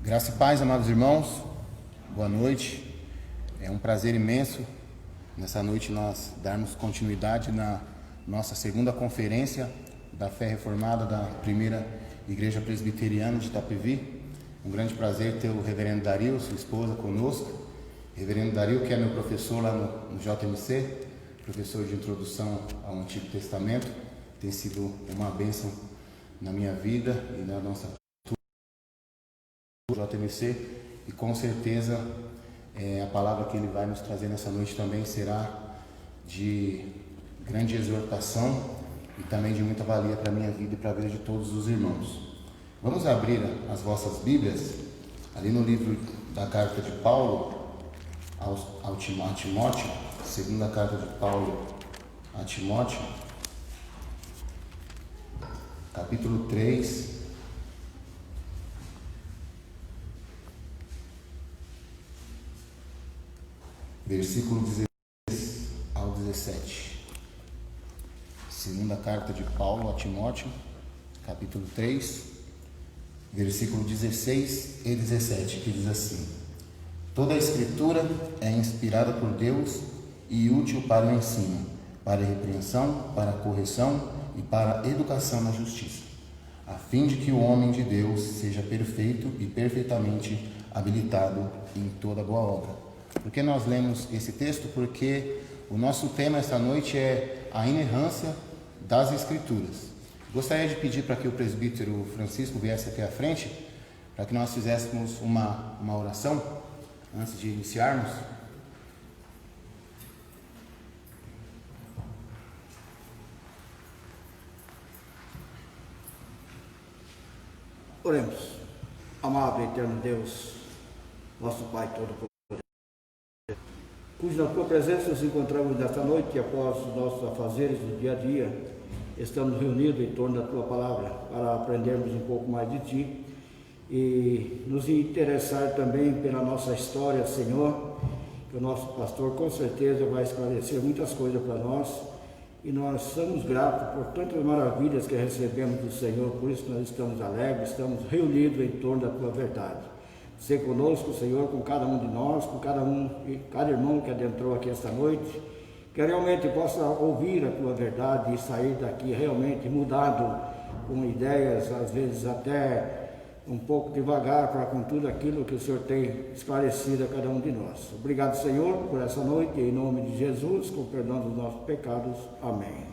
Graça e paz, amados irmãos, boa noite. É um prazer imenso nessa noite nós darmos continuidade na nossa segunda conferência da Fé Reformada da Primeira Igreja Presbiteriana de Itapevi. Um grande prazer ter o reverendo Dario, sua esposa, conosco. Reverendo Dario, que é meu professor lá no JMC, professor de introdução ao Antigo Testamento, tem sido uma bênção na minha vida e na nossa JMC, e com certeza a palavra que ele vai nos trazer nessa noite também será de grande exortação e também de muita valia para a minha vida e para a vida de todos os irmãos. Vamos abrir as vossas Bíblias ali no livro da carta de Paulo a Timóteo, segunda carta de Paulo a Timóteo, capítulo 3, versículo 16 ao 17. Segunda carta de Paulo a Timóteo, capítulo 3, versículo 16 e 17, que diz assim: Toda a Escritura é inspirada por Deus e útil para o ensino, para a repreensão, para a correção e para a educação na justiça, a fim de que o homem de Deus seja perfeito e perfeitamente habilitado em toda boa obra. Por que nós lemos esse texto? Porque o nosso tema esta noite é a inerrância das Escrituras. Gostaria de pedir para que o presbítero Francisco viesse aqui à frente, para que nós fizéssemos uma oração antes de iniciarmos. Oremos. Amado e eterno Deus, nosso Pai Todo-Poderoso, cuja na tua presença nos encontramos nesta noite e após os nossos afazeres do dia a dia, estamos reunidos em torno da tua palavra para aprendermos um pouco mais de ti e nos interessar também pela nossa história, Senhor, que o nosso pastor com certeza vai esclarecer muitas coisas para nós e nós somos gratos por tantas maravilhas que recebemos do Senhor, por isso nós estamos alegres, estamos reunidos em torno da tua verdade. Ser conosco, Senhor, com cada um de nós, com cada irmão que adentrou aqui esta noite, que realmente possa ouvir a tua verdade e sair daqui realmente mudado, com ideias, às vezes até um pouco devagar, para com tudo aquilo que o Senhor tem esclarecido a cada um de nós. Obrigado, Senhor, por essa noite, em nome de Jesus, com perdão dos nossos pecados. Amém.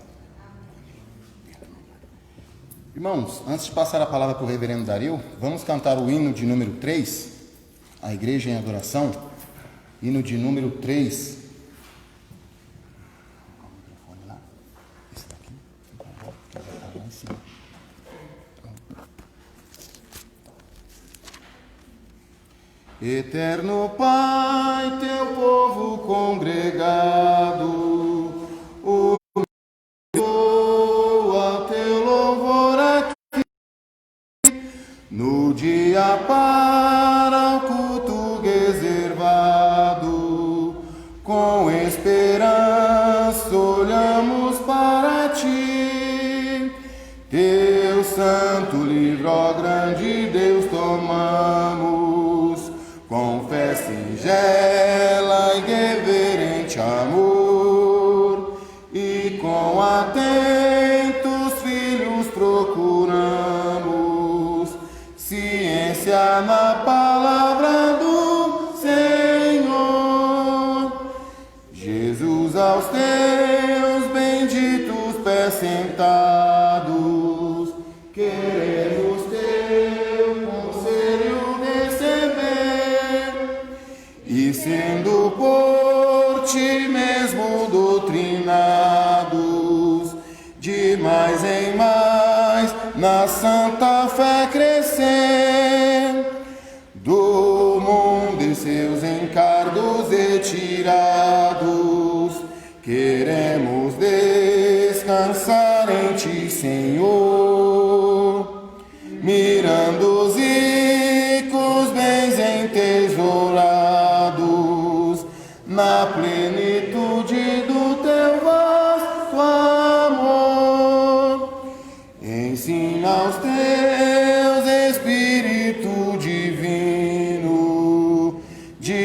Irmãos, antes de passar a palavra para o reverendo Dario, vamos cantar o hino de número 3, a Igreja em Adoração, hino de número 3. Eterno Pai, teu povo congregado, a teu louvor aqui, no dia para o culto reservado, com esperança olhamos para ti, teu santo livro, ó grande Deus, tomamos, com fé singela e reverente amor, e com atentos filhos procuramos ciência na palavra do Senhor. Jesus, aos teus benditos pés sentados, queremos teu conselho receber, e sendo por ti mesmo doutrinados, de mais em mais na santa fé crescer, do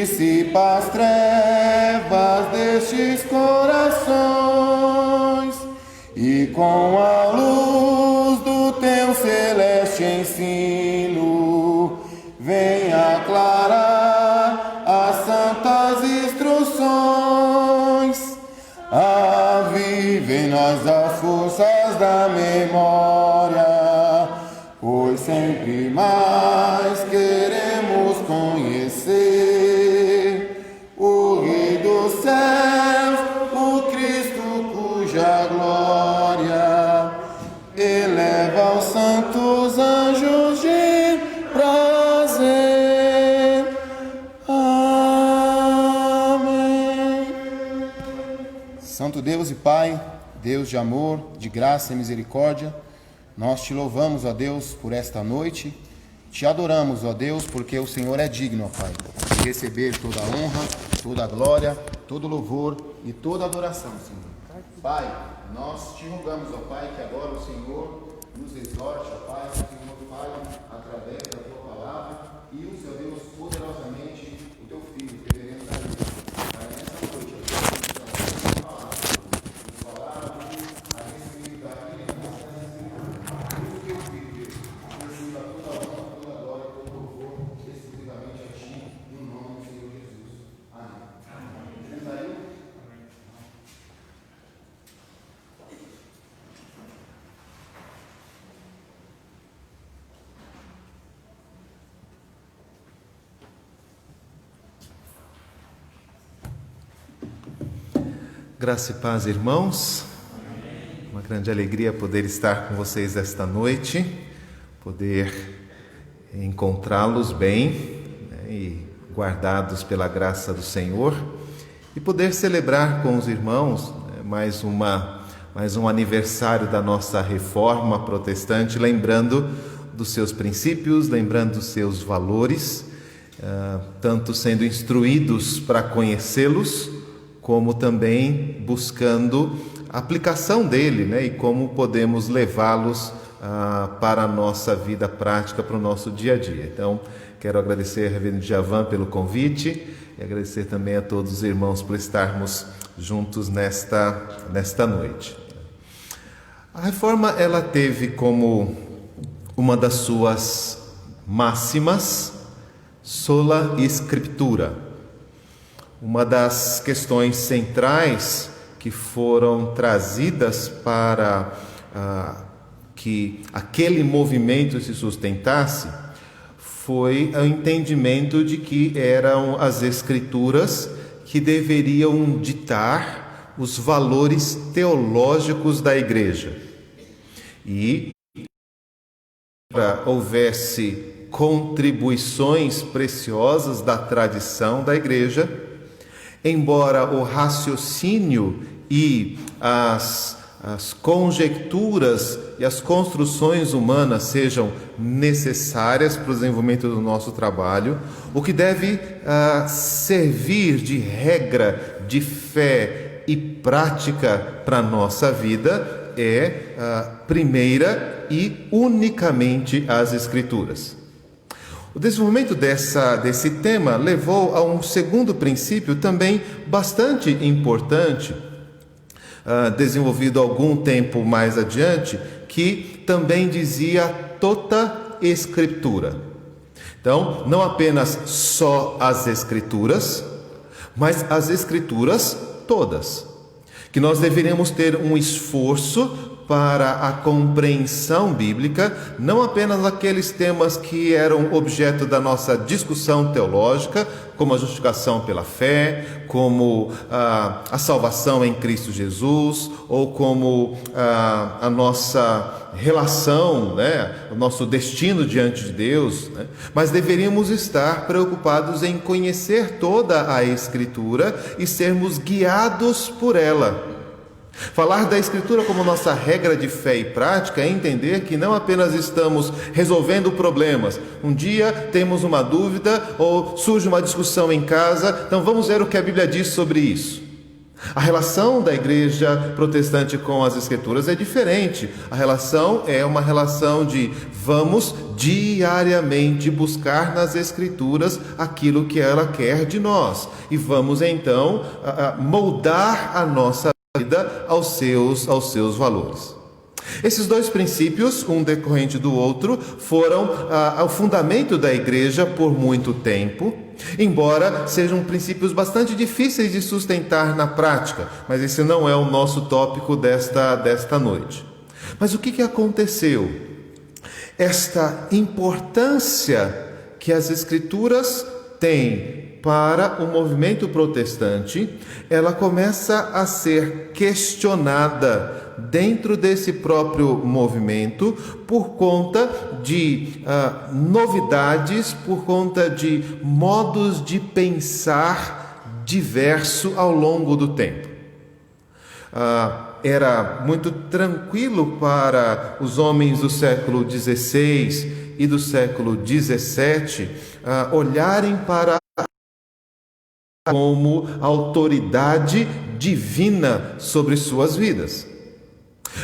dissipa as trevas destes corações e com a luz do teu celeste ensino vem aclarar as santas instruções. Avive em nós as forças da memória, pois sempre mais queremos conhecer o Rei dos céus, o Cristo cuja glória eleva os santos anjos de prazer. Amém. Santo Deus e Pai, Deus de amor, de graça e misericórdia, nós te louvamos, ó Deus, por esta noite. Te adoramos, ó Deus, porque o Senhor é digno, ó Pai, de receber toda a honra, toda a glória, todo o louvor e toda a adoração, Senhor. Pai, nós te rogamos, ó Pai, que agora o Senhor nos exorte, ó Pai, que o Senhor fale através da tua palavra e use, ó Deus, poderosamente o teu Filho, reverendo Davi, para nessa noite, ó Deus, a tua palavra, a respeito daquilo que nós estamos tudo que eu vi, Deus, receba toda a honra, toda a glória, todo o louvor, exclusivamente a ti, no nome do Senhor Jesus. Amém. Amém. Saiu? Graça e paz, irmãos. Uma grande alegria poder estar com vocês esta noite, poder encontrá-los bem, né, e guardados pela graça do Senhor, e poder celebrar com os irmãos, né, mais um aniversário da nossa reforma protestante, lembrando dos seus princípios, lembrando dos seus valores, tanto sendo instruídos para conhecê-los, como também buscando a aplicação dele, né, e como podemos levá-los para a nossa vida prática, para o nosso dia a dia. Então, quero agradecer ao reverendo Djavan pelo convite e agradecer também a todos os irmãos por estarmos juntos nesta noite. A reforma, ela teve como uma das suas máximas sola scriptura. Uma das questões centrais que foram trazidas para que aquele movimento se sustentasse foi o entendimento de que eram as Escrituras que deveriam ditar os valores teológicos da Igreja. E para houvesse contribuições preciosas da tradição da Igreja, embora o raciocínio e as conjecturas e as construções humanas sejam necessárias para o desenvolvimento do nosso trabalho, o que deve servir de regra de fé e prática para a nossa vida é primeira e unicamente as Escrituras. O desenvolvimento desse tema levou a um segundo princípio também bastante importante, desenvolvido algum tempo mais adiante, que também dizia tota Escritura. Então, não apenas só as Escrituras, mas as Escrituras todas. Que nós deveríamos ter um esforço para a compreensão bíblica, não apenas aqueles temas que eram objeto da nossa discussão teológica, como a justificação pela fé, como a salvação em Cristo Jesus, ou como a nossa relação, né, o nosso destino diante de Deus, né? Mas deveríamos estar preocupados em conhecer toda a Escritura e sermos guiados por ela. Falar da Escritura como nossa regra de fé e prática é entender que não apenas estamos resolvendo problemas. Um dia temos uma dúvida ou surge uma discussão em casa, então vamos ver o que a Bíblia diz sobre isso. A relação da igreja protestante com as Escrituras é diferente. A relação é uma relação de vamos diariamente buscar nas Escrituras aquilo que ela quer de nós. E vamos então moldar a nossa vida aos seus valores. Esses dois princípios, um decorrente do outro, foram o fundamento da igreja por muito tempo, embora sejam princípios bastante difíceis de sustentar na prática, mas esse não é o nosso tópico desta noite. Mas o que aconteceu? Esta importância que as Escrituras têm para o movimento protestante, ela começa a ser questionada dentro desse próprio movimento por conta de novidades, por conta de modos de pensar diverso ao longo do tempo. Era muito tranquilo para os homens do século XVI e do século XVII olharem para como autoridade divina sobre suas vidas.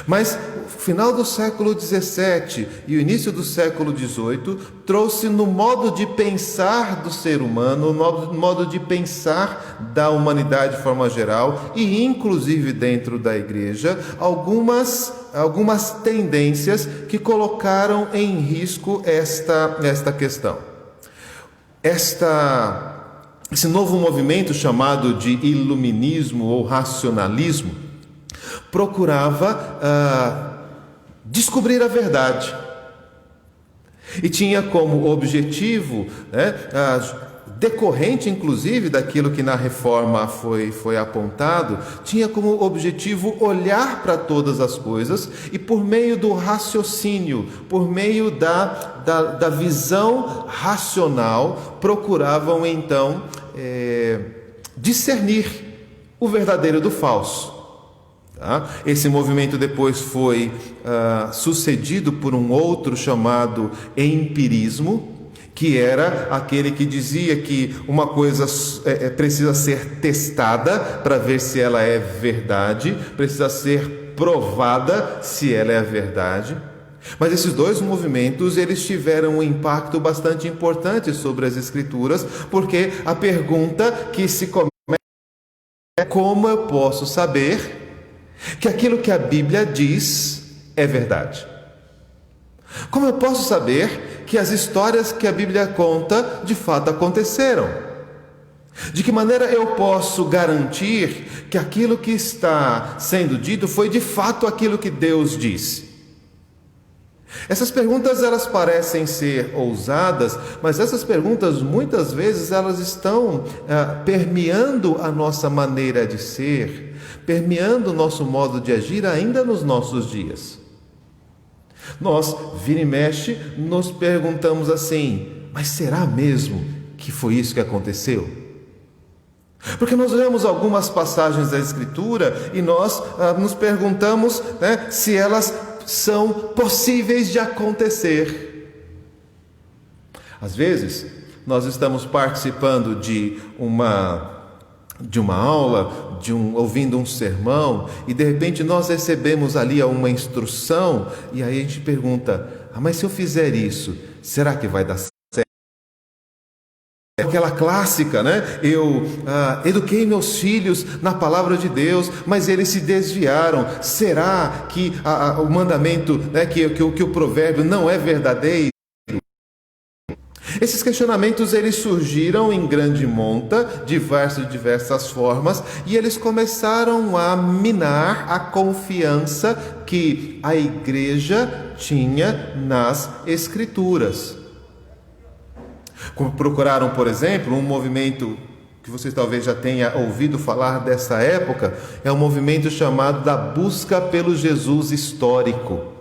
Mas o final do século XVII e o início do século XVIII trouxe no modo de pensar do ser humano, no modo de pensar da humanidade de forma geral e inclusive dentro da igreja, algumas tendências que colocaram em risco esta questão. Esse novo movimento chamado de iluminismo ou racionalismo procurava descobrir a verdade e tinha como objetivo, decorrente inclusive daquilo que na reforma foi apontado, tinha como objetivo olhar para todas as coisas e por meio do raciocínio, por meio da visão racional, procuravam então discernir o verdadeiro do falso. Esse movimento depois foi sucedido por um outro chamado empirismo, que era aquele que dizia que uma coisa precisa ser testada para ver se ela é verdade, precisa ser provada se ela é verdade. Mas esses dois movimentos, eles tiveram um impacto bastante importante sobre as Escrituras, porque a pergunta que se começa é: como eu posso saber que aquilo que a Bíblia diz é verdade? Como eu posso saber que as histórias que a Bíblia conta de fato aconteceram? De que maneira eu posso garantir que aquilo que está sendo dito foi de fato aquilo que Deus disse? Essas perguntas, elas parecem ser ousadas, mas essas perguntas muitas vezes elas estão permeando a nossa maneira de ser, permeando o nosso modo de agir ainda nos nossos dias. Nós, vira e mexe, nos perguntamos assim: mas será mesmo que foi isso que aconteceu? Porque nós lemos algumas passagens da Escritura e nós nos perguntamos, se elas são possíveis de acontecer. Às vezes, nós estamos participando de uma aula, ouvindo um sermão, e de repente nós recebemos ali uma instrução, e aí a gente pergunta: mas se eu fizer isso, será que vai dar certo? Aquela clássica, eu eduquei meus filhos na palavra de Deus, mas eles se desviaram. Será que o mandamento, que o provérbio não é verdadeiro? Esses questionamentos, eles surgiram em grande monta, diversas formas, e eles começaram a minar a confiança que a igreja tinha nas Escrituras. Procuraram, por exemplo, um movimento que vocês talvez já tenham ouvido falar dessa época, é um movimento chamado da busca pelo Jesus histórico.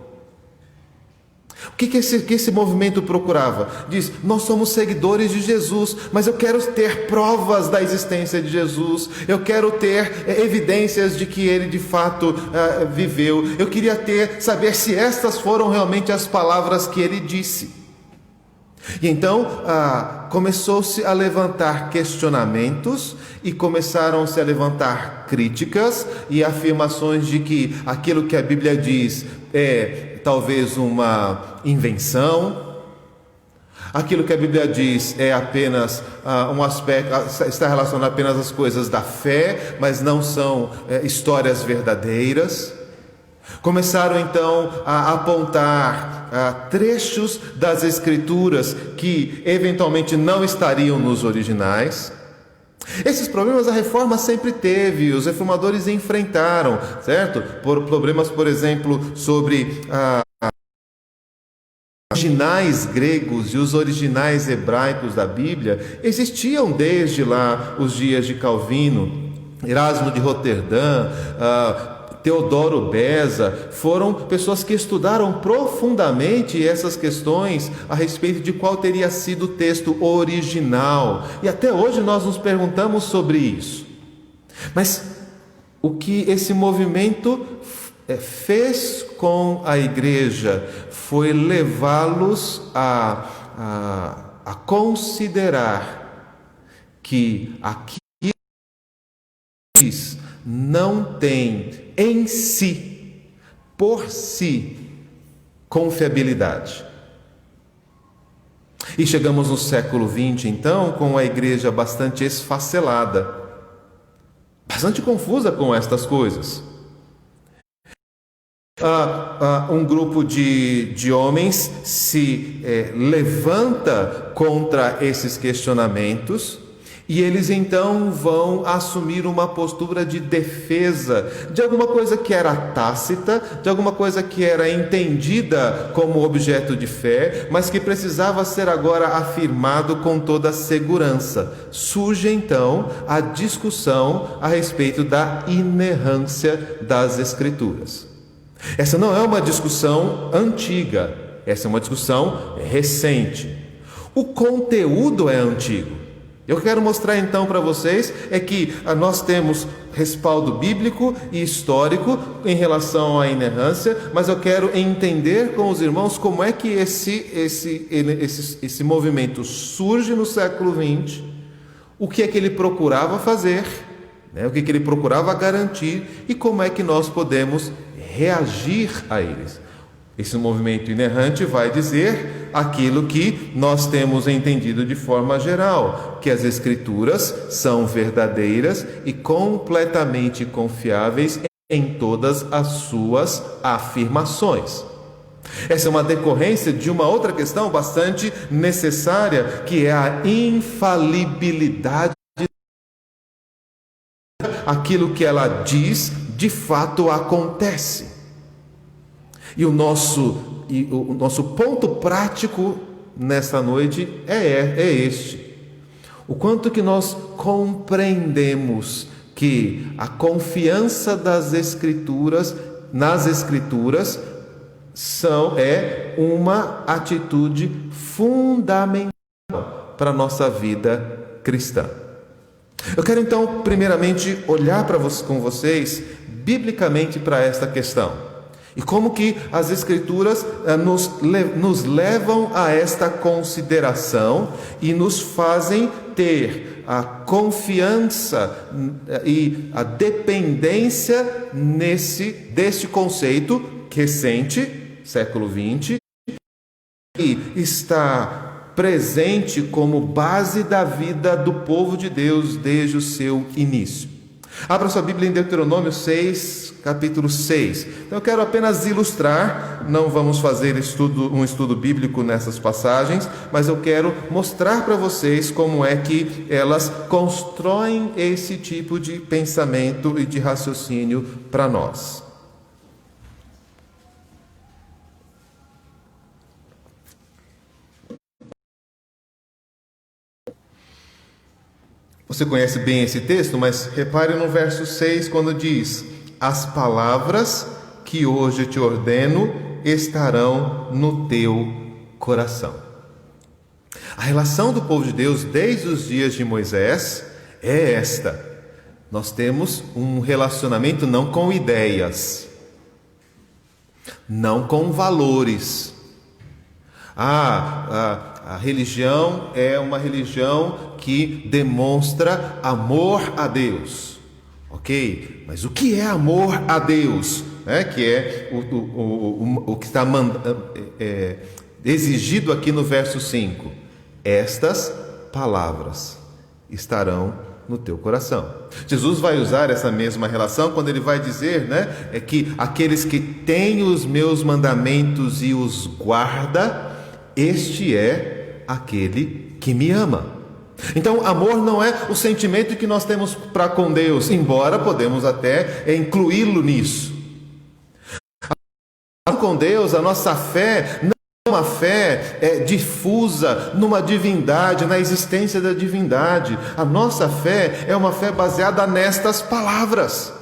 O que esse movimento procurava? Diz: nós somos seguidores de Jesus, mas eu quero ter provas da existência de Jesus, eu quero ter evidências de que ele de fato viveu, eu queria saber se estas foram realmente as palavras que ele disse. E então começou-se a levantar questionamentos e começaram-se a levantar críticas e afirmações de que aquilo que a Bíblia diz é talvez uma invenção, aquilo que a Bíblia diz é apenas um aspecto, está relacionado apenas às coisas da fé, mas não são histórias verdadeiras. Começaram então a apontar trechos das Escrituras que eventualmente não estariam nos originais. Esses problemas a reforma sempre teve, os reformadores enfrentaram, certo? Por problemas, por exemplo, sobre os originais gregos e os originais hebraicos da Bíblia existiam desde lá os dias de Calvino, Erasmo de Roterdã, Teodoro Beza. Foram pessoas que estudaram profundamente essas questões a respeito de qual teria sido o texto original. E até hoje nós nos perguntamos sobre isso. Mas o que esse movimento fez com a igreja foi levá-los a considerar que aquilo que diz não tem em si, por si, confiabilidade. E chegamos no século XX, então, com a igreja bastante esfacelada, bastante confusa com estas coisas. Um grupo de homens se levanta contra esses questionamentos, e eles então vão assumir uma postura de defesa de alguma coisa que era tácita, de alguma coisa que era entendida como objeto de fé, mas que precisava ser agora afirmado com toda a segurança. Surge então a discussão a respeito da inerrância das Escrituras. Essa não é uma discussão antiga, essa é uma discussão recente. O conteúdo é antigo. Eu quero mostrar então para vocês que nós temos respaldo bíblico e histórico em relação à inerrância, mas eu quero entender com os irmãos como é que esse movimento surge no século XX, o que é que ele procurava fazer, o que é que ele procurava garantir e como é que nós podemos reagir a eles. Esse movimento inerrante vai dizer aquilo que nós temos entendido de forma geral, que as Escrituras são verdadeiras e completamente confiáveis em todas as suas afirmações. Essa é uma decorrência de uma outra questão bastante necessária, que é a infalibilidade. Aquilo que ela diz, de fato acontece. E o nosso ponto prático nesta noite é este: o quanto que nós compreendemos que a confiança das Escrituras nas Escrituras é uma atitude fundamental para a nossa vida cristã. Eu quero então primeiramente olhar com vocês biblicamente para esta questão. E como que as Escrituras nos levam a esta consideração e nos fazem ter a confiança e a dependência deste conceito recente, século XX, que está presente como base da vida do povo de Deus desde o seu início. Abra sua Bíblia em Deuteronômio 6, capítulo 6. Então eu quero apenas ilustrar, não vamos fazer um estudo bíblico nessas passagens, mas eu quero mostrar para vocês como é que elas constroem esse tipo de pensamento e de raciocínio para nós. Você conhece bem esse texto, mas repare no verso 6 quando diz: as palavras que hoje te ordeno estarão no teu coração. A relação do povo de Deus desde os dias de Moisés é esta: nós temos um relacionamento não com ideias, não com valores. a religião é uma religião que demonstra amor a Deus. Ok? Mas o que é amor a Deus? Que é o que está exigido aqui no verso 5. Estas palavras estarão no teu coração. Jesus vai usar essa mesma relação quando ele vai dizer, é que aqueles que têm os meus mandamentos e os guarda, este é aquele que me ama. Então, amor não é o sentimento que nós temos para com Deus, embora podemos até incluí-lo nisso. Com Deus, a nossa fé não é uma fé difusa numa divindade, na existência da divindade. A nossa fé é uma fé baseada nestas palavras.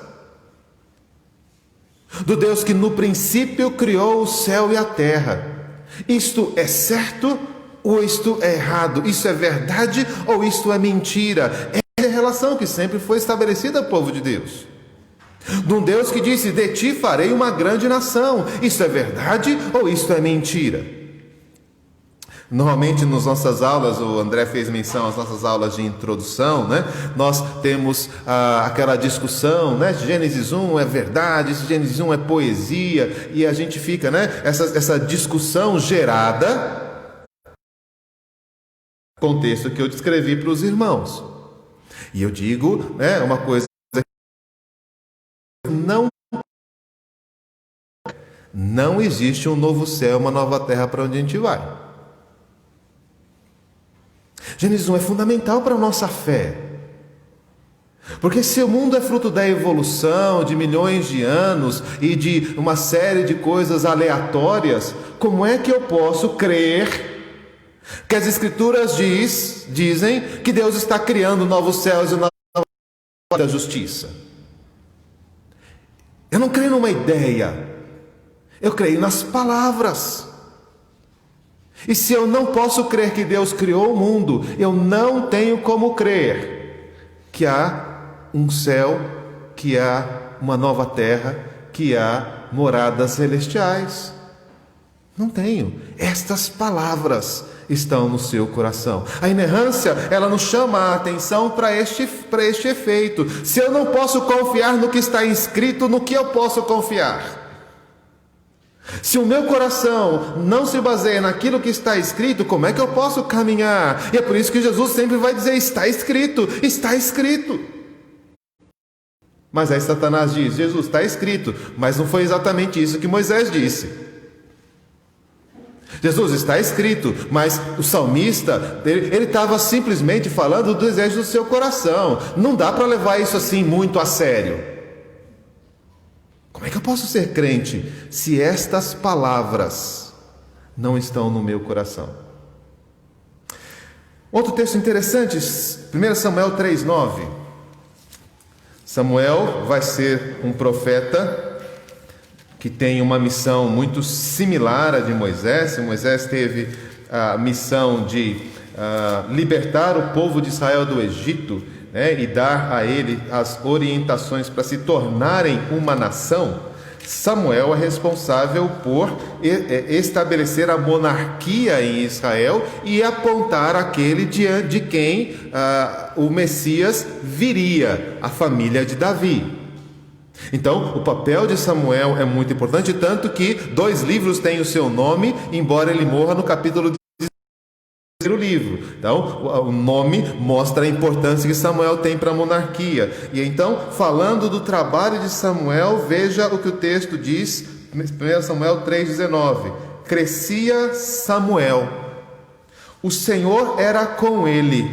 Do Deus que no princípio criou o céu e a terra. Isto é certo ou isto é errado? Isso é verdade ou isto é mentira? Essa é a relação que sempre foi estabelecida ao povo de Deus. De um Deus que disse: de ti farei uma grande nação. Isso é verdade ou isto é mentira? Normalmente nas nossas aulas, o André fez menção às nossas aulas de introdução, nós temos aquela discussão, Gênesis 1 é verdade, Gênesis 1 é poesia, e a gente fica, essa discussão gerada contexto que eu descrevi para os irmãos. E eu digo, uma coisa: não existe um novo céu, uma nova terra para onde a gente vai. Gênesis 1 é fundamental para a nossa fé. Porque se o mundo é fruto da evolução de milhões de anos e de uma série de coisas aleatórias, como é que eu posso crer que as Escrituras dizem que Deus está criando novos céus e nova terra da justiça? Eu não creio numa ideia, eu creio nas palavras. E se eu não posso crer que Deus criou o mundo, eu não tenho como crer que há um céu, que há uma nova terra, que há moradas celestiais. Não tenho. Estas palavras estão no seu coração. A inerrância, ela nos chama a atenção para este efeito. Se eu não posso confiar no que está escrito, no que eu posso confiar? Se o meu coração não se baseia naquilo que está escrito, como é que eu posso caminhar? E é por isso que Jesus sempre vai dizer: está escrito, está escrito. Mas aí Satanás diz: Jesus, está escrito, mas não foi exatamente isso que Moisés disse. Jesus, está escrito, mas o salmista, ele estava simplesmente falando do desejo do seu coração. Não dá para levar isso assim muito a sério. Como é que eu posso ser crente se estas palavras não estão no meu coração? Outro texto interessante, 1 Samuel 3,9. Samuel vai ser um profeta que tem uma missão muito similar à de Moisés. Moisés teve a missão de libertar o povo de Israel do Egito, e dar a ele as orientações para se tornarem uma nação. Samuel é responsável por estabelecer a monarquia em Israel e apontar aquele diante de quem o Messias viria, a família de Davi. Então, o papel de Samuel é muito importante, tanto que 2 livros têm o seu nome, embora ele morra no capítulo o livro. Então, o nome mostra a importância que Samuel tem para a monarquia. E então, falando do trabalho de Samuel, veja o que o texto diz, 1 Samuel 3,19. Crescia Samuel, o Senhor era com ele,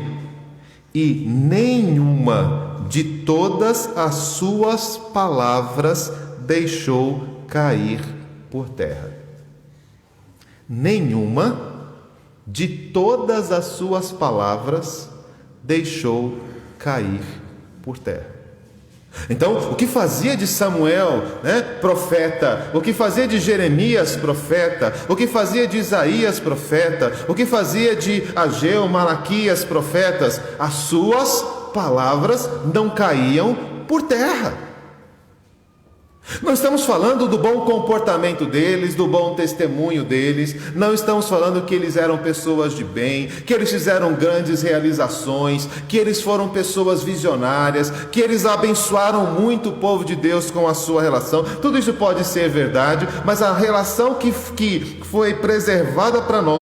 e nenhuma de todas as suas palavras deixou cair por terra. Nenhuma de todas as suas palavras deixou cair por terra. Então, o que fazia de Samuel, profeta, o que fazia de Jeremias, profeta, o que fazia de Isaías, profeta, o que fazia de Ageu, Malaquias, profetas, as suas palavras não caíam por terra. Não estamos falando do bom comportamento deles, do bom testemunho deles, não estamos falando que eles eram pessoas de bem, que eles fizeram grandes realizações, que eles foram pessoas visionárias, que eles abençoaram muito o povo de Deus com a sua relação. Tudo isso pode ser verdade, mas a relação que foi preservada para nós,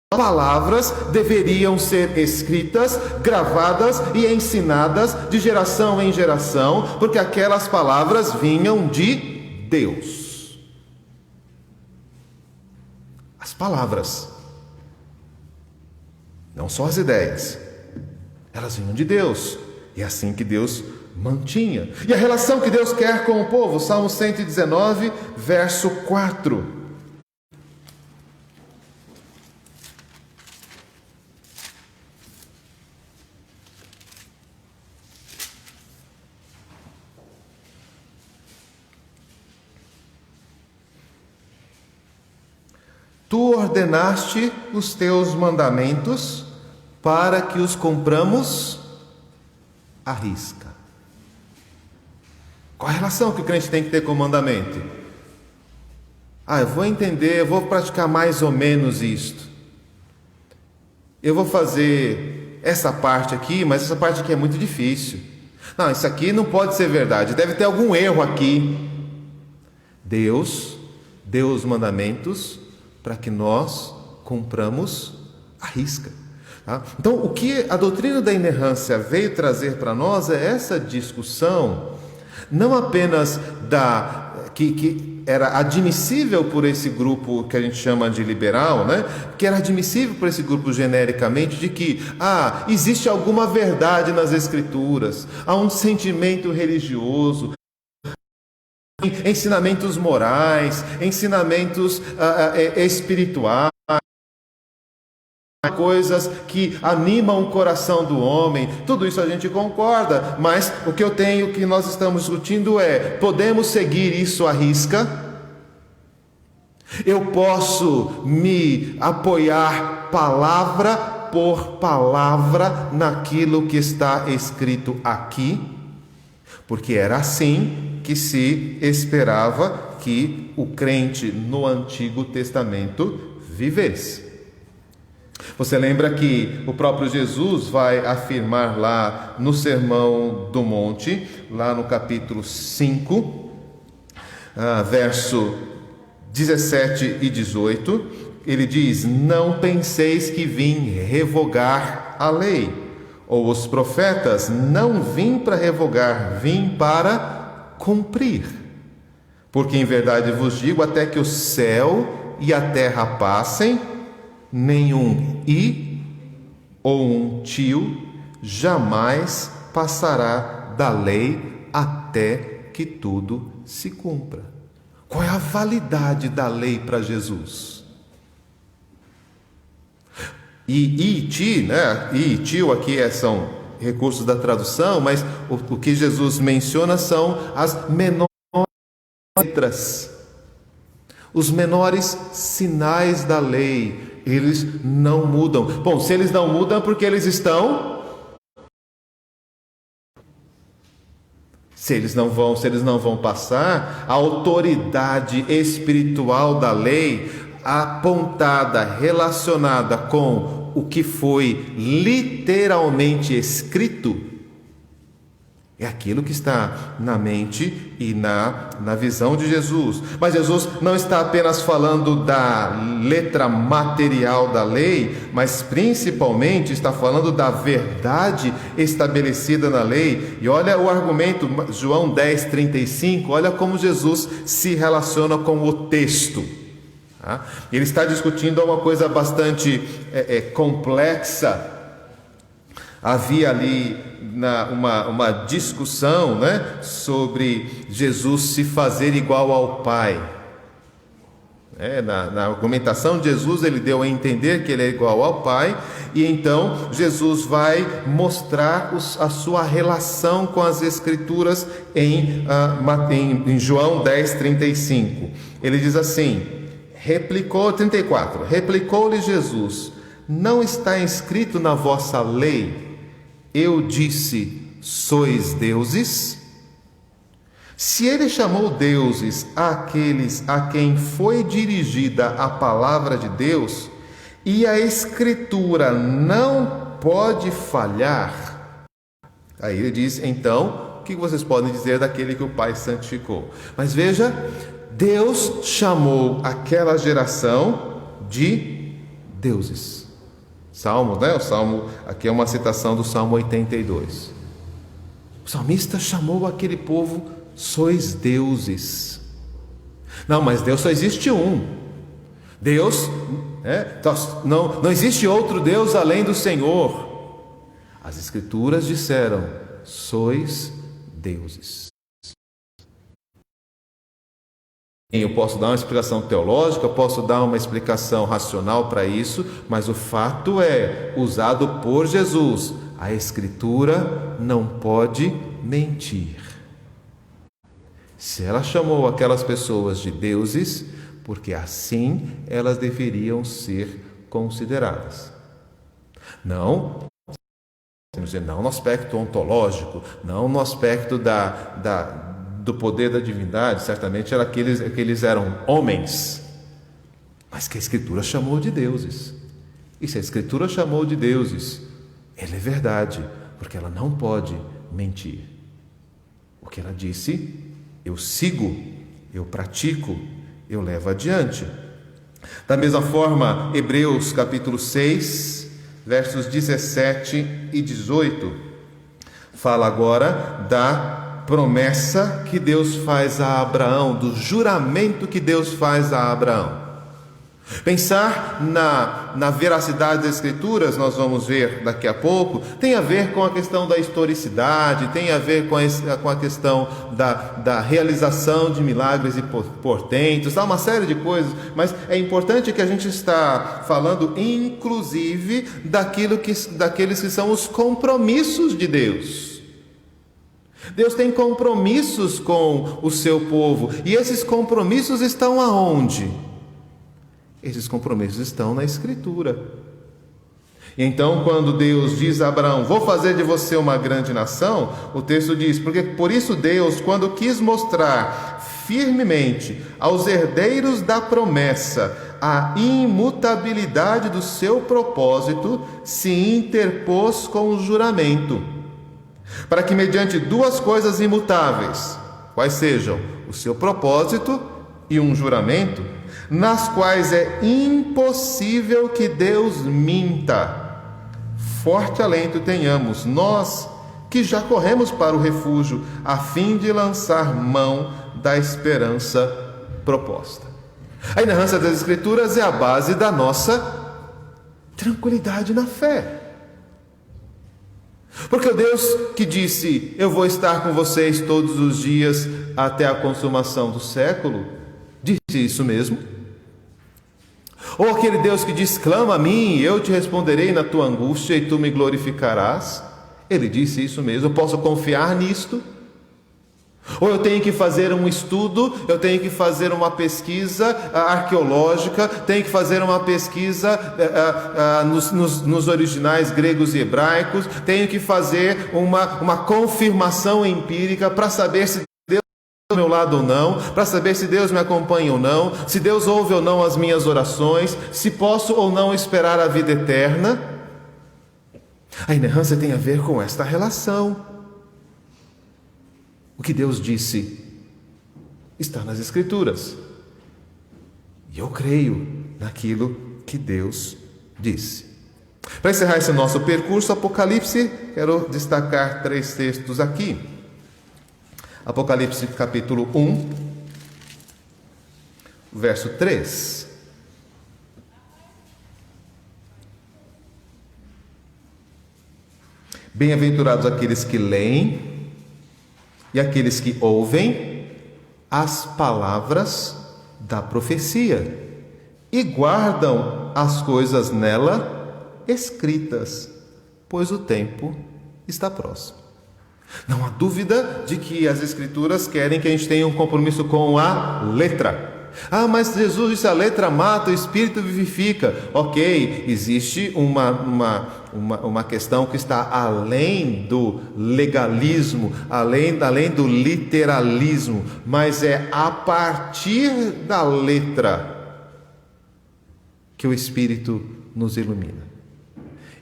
palavras deveriam ser escritas, gravadas e ensinadas de geração em geração, porque aquelas palavras vinham de Deus. As palavras, não só as ideias, elas vinham de Deus, e é assim que Deus mantinha. E a relação que Deus quer com o povo, Salmo 119, verso 4. Tu ordenaste os teus mandamentos para que os cumpramos à risca. Qual a relação que o crente tem que ter com o mandamento? Eu vou entender, eu vou praticar mais ou menos isto. Eu vou fazer essa parte aqui, mas essa parte aqui é muito difícil. Não, isso aqui não pode ser verdade, deve ter algum erro aqui. Deus deu os mandamentos para que nós cumpramos à risca. Tá? Então, o que a doutrina da inerrância veio trazer para nós é essa discussão, não apenas que era admissível por esse grupo que a gente chama de liberal, né? Que era admissível por esse grupo genericamente, de que existe alguma verdade nas Escrituras, há um sentimento religioso, ensinamentos morais, ensinamentos espirituais, coisas que animam o coração do homem. Tudo isso a gente concorda, mas o que nós estamos discutindo é: podemos seguir isso à risca? Eu posso me apoiar palavra por palavra naquilo que está escrito aqui? Porque era assim que se esperava que o crente no Antigo Testamento vivesse. Você lembra que o próprio Jesus vai afirmar lá no Sermão do Monte, lá no capítulo 5, verso 17 e 18, ele diz: não penseis que vim revogar a lei, ou os profetas. Não vim para revogar, vim para cumprir. Porque em verdade vos digo, até que o céu e a terra passem, nenhum i ou um tio jamais passará da lei até que tudo se cumpra. Qual é a validade da lei para Jesus? E ti, né? E tio aqui são recursos da tradução, mas o que Jesus menciona são as menores letras, os menores sinais da lei. Eles não mudam. Bom, se eles não mudam, porque eles estão... Se eles não vão passar, a autoridade espiritual da lei, apontada, relacionada com o que foi literalmente escrito, é aquilo que está na mente e na visão de Jesus. Mas Jesus não está apenas falando da letra material da lei, mas principalmente está falando da verdade estabelecida na lei. E olha o argumento, João 10:35, olha como Jesus se relaciona com o texto. Ele está discutindo uma coisa bastante complexa. Havia ali uma discussão, né, sobre Jesus se fazer igual ao Pai. Na argumentação de Jesus, ele deu a entender que ele é igual ao Pai, e então Jesus vai mostrar a sua relação com as Escrituras em João 10:35. Ele diz assim, 34, replicou-lhe Jesus: não está escrito na vossa lei, eu disse, sois deuses? Se ele chamou deuses àqueles a quem foi dirigida a palavra de Deus, e a Escritura não pode falhar, aí ele diz, então, o que vocês podem dizer daquele que o Pai santificou? Mas veja, Deus chamou aquela geração de deuses. Salmo, né? O Salmo, aqui é uma citação do Salmo 82. O salmista chamou aquele povo, sois deuses. Não, mas Deus só existe um. Deus, não existe outro Deus além do Senhor. As Escrituras disseram, sois deuses. Eu posso dar uma explicação teológica, eu posso dar uma explicação racional para isso, mas o fato é, usado por Jesus, a Escritura não pode mentir. Se ela chamou aquelas pessoas de deuses, porque assim elas deveriam ser consideradas. Não no aspecto ontológico, não no aspecto do poder da divindade, certamente aqueles eram homens, mas que a Escritura chamou de deuses. E se a Escritura chamou de deuses, ela é verdade, porque ela não pode mentir. O que ela disse, eu sigo, eu pratico, eu levo adiante. Da mesma forma, Hebreus capítulo 6, versos 17 e 18, fala agora da promessa que Deus faz a Abraão, do juramento que Deus faz a Abraão. Pensar na veracidade das Escrituras, nós vamos ver daqui a pouco, tem a ver com a questão da historicidade, tem a ver com a questão da realização de milagres e portentos, uma série de coisas, mas é importante que a gente está falando inclusive daqueles que são os compromissos de Deus. Deus tem compromissos com o seu povo, e esses compromissos estão aonde? Esses compromissos estão na Escritura. E então, quando Deus diz a Abraão, vou fazer de você uma grande nação, o texto diz, porque por isso Deus, quando quis mostrar firmemente aos herdeiros da promessa a imutabilidade do seu propósito, se interpôs com o juramento, para que mediante duas coisas imutáveis, quais sejam o seu propósito e um juramento, nas quais é impossível que Deus minta, forte alento tenhamos nós que já corremos para o refúgio, a fim de lançar mão da esperança proposta. A inerrância das Escrituras é a base da nossa tranquilidade na fé. Porque o Deus que disse, eu vou estar com vocês todos os dias até a consumação do século, disse isso mesmo. Ou aquele Deus que diz, clama a mim, eu te responderei na tua angústia e tu me glorificarás. Ele disse isso mesmo, eu posso confiar nisto? Ou eu tenho que fazer um estudo, eu tenho que fazer uma pesquisa arqueológica, tenho que fazer uma pesquisa nos originais gregos e hebraicos, tenho que fazer uma confirmação empírica para saber se Deus está do meu lado ou não, para saber se Deus me acompanha ou não, se Deus ouve ou não as minhas orações, se posso ou não esperar a vida eterna. A inerrância tem a ver com esta relação. O que Deus disse está nas Escrituras. E eu creio naquilo que Deus disse. Para encerrar esse nosso percurso, Apocalipse, quero destacar 3 textos aqui. Apocalipse capítulo 1, verso 3. Bem-aventurados aqueles que leem e aqueles que ouvem as palavras da profecia e guardam as coisas nela escritas, pois o tempo está próximo. Não há dúvida de que as Escrituras querem que a gente tenha um compromisso com a letra. Ah, mas Jesus disse: a letra mata, o espírito vivifica. Ok, existe uma questão que está além do legalismo, além do literalismo, mas é a partir da letra que o Espírito nos ilumina.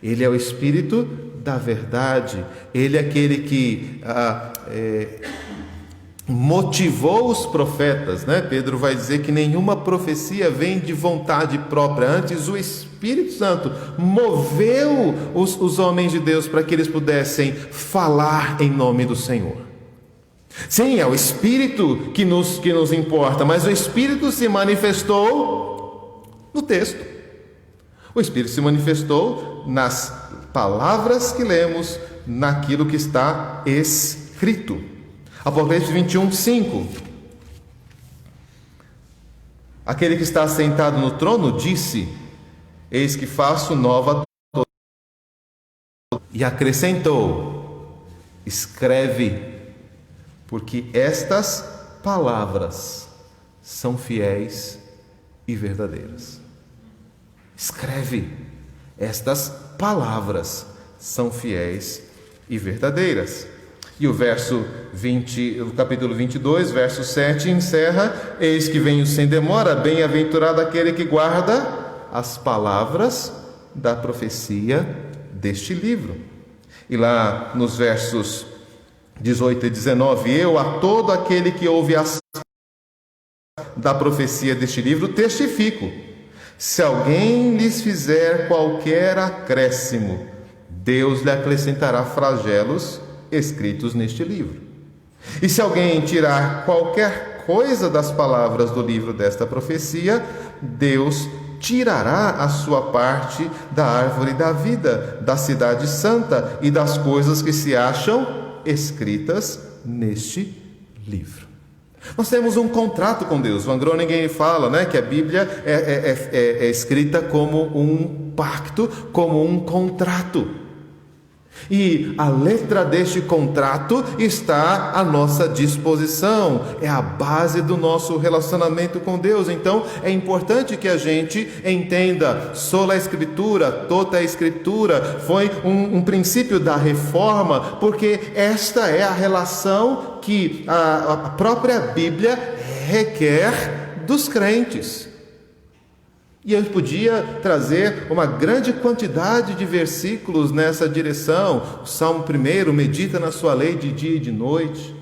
Ele é o Espírito da verdade, Ele é aquele que motivou os profetas, né? Pedro vai dizer que nenhuma profecia vem de vontade própria, antes o Espírito Santo moveu os homens de Deus para que eles pudessem falar em nome do Senhor. Sim, é o Espírito que nos importa, mas o Espírito se manifestou no texto. O Espírito se manifestou nas palavras que lemos, naquilo que está escrito. Apocalipse 21, 5. Aquele que está sentado no trono disse: eis que faço nova toda. E acrescentou: escreve, porque estas palavras são fiéis e verdadeiras. Escreve, estas palavras são fiéis e verdadeiras. E o capítulo 22, verso 7 encerra: eis que venho sem demora, bem-aventurado aquele que guarda as palavras da profecia deste livro. E lá nos versos 18 e 19: eu a todo aquele que ouve as da profecia deste livro testifico, se alguém lhes fizer qualquer acréscimo, Deus lhe acrescentará flagelos escritos neste livro. E se alguém tirar qualquer coisa das palavras do livro desta profecia, Deus tirará a sua parte da árvore da vida, da cidade santa e das coisas que se acham escritas neste livro. Nós temos um contrato com Deus. Van Groningen fala, né, que a Bíblia é escrita como um pacto, como um contrato. E a letra deste contrato está à nossa disposição, é a base do nosso relacionamento com Deus. Então é importante que a gente entenda: sola escritura, toda a escritura, foi um princípio da reforma, porque esta é a relação que a própria Bíblia requer dos crentes. E eu podia trazer uma grande quantidade de versículos nessa direção. O Salmo 1: medita na sua lei de dia e de noite.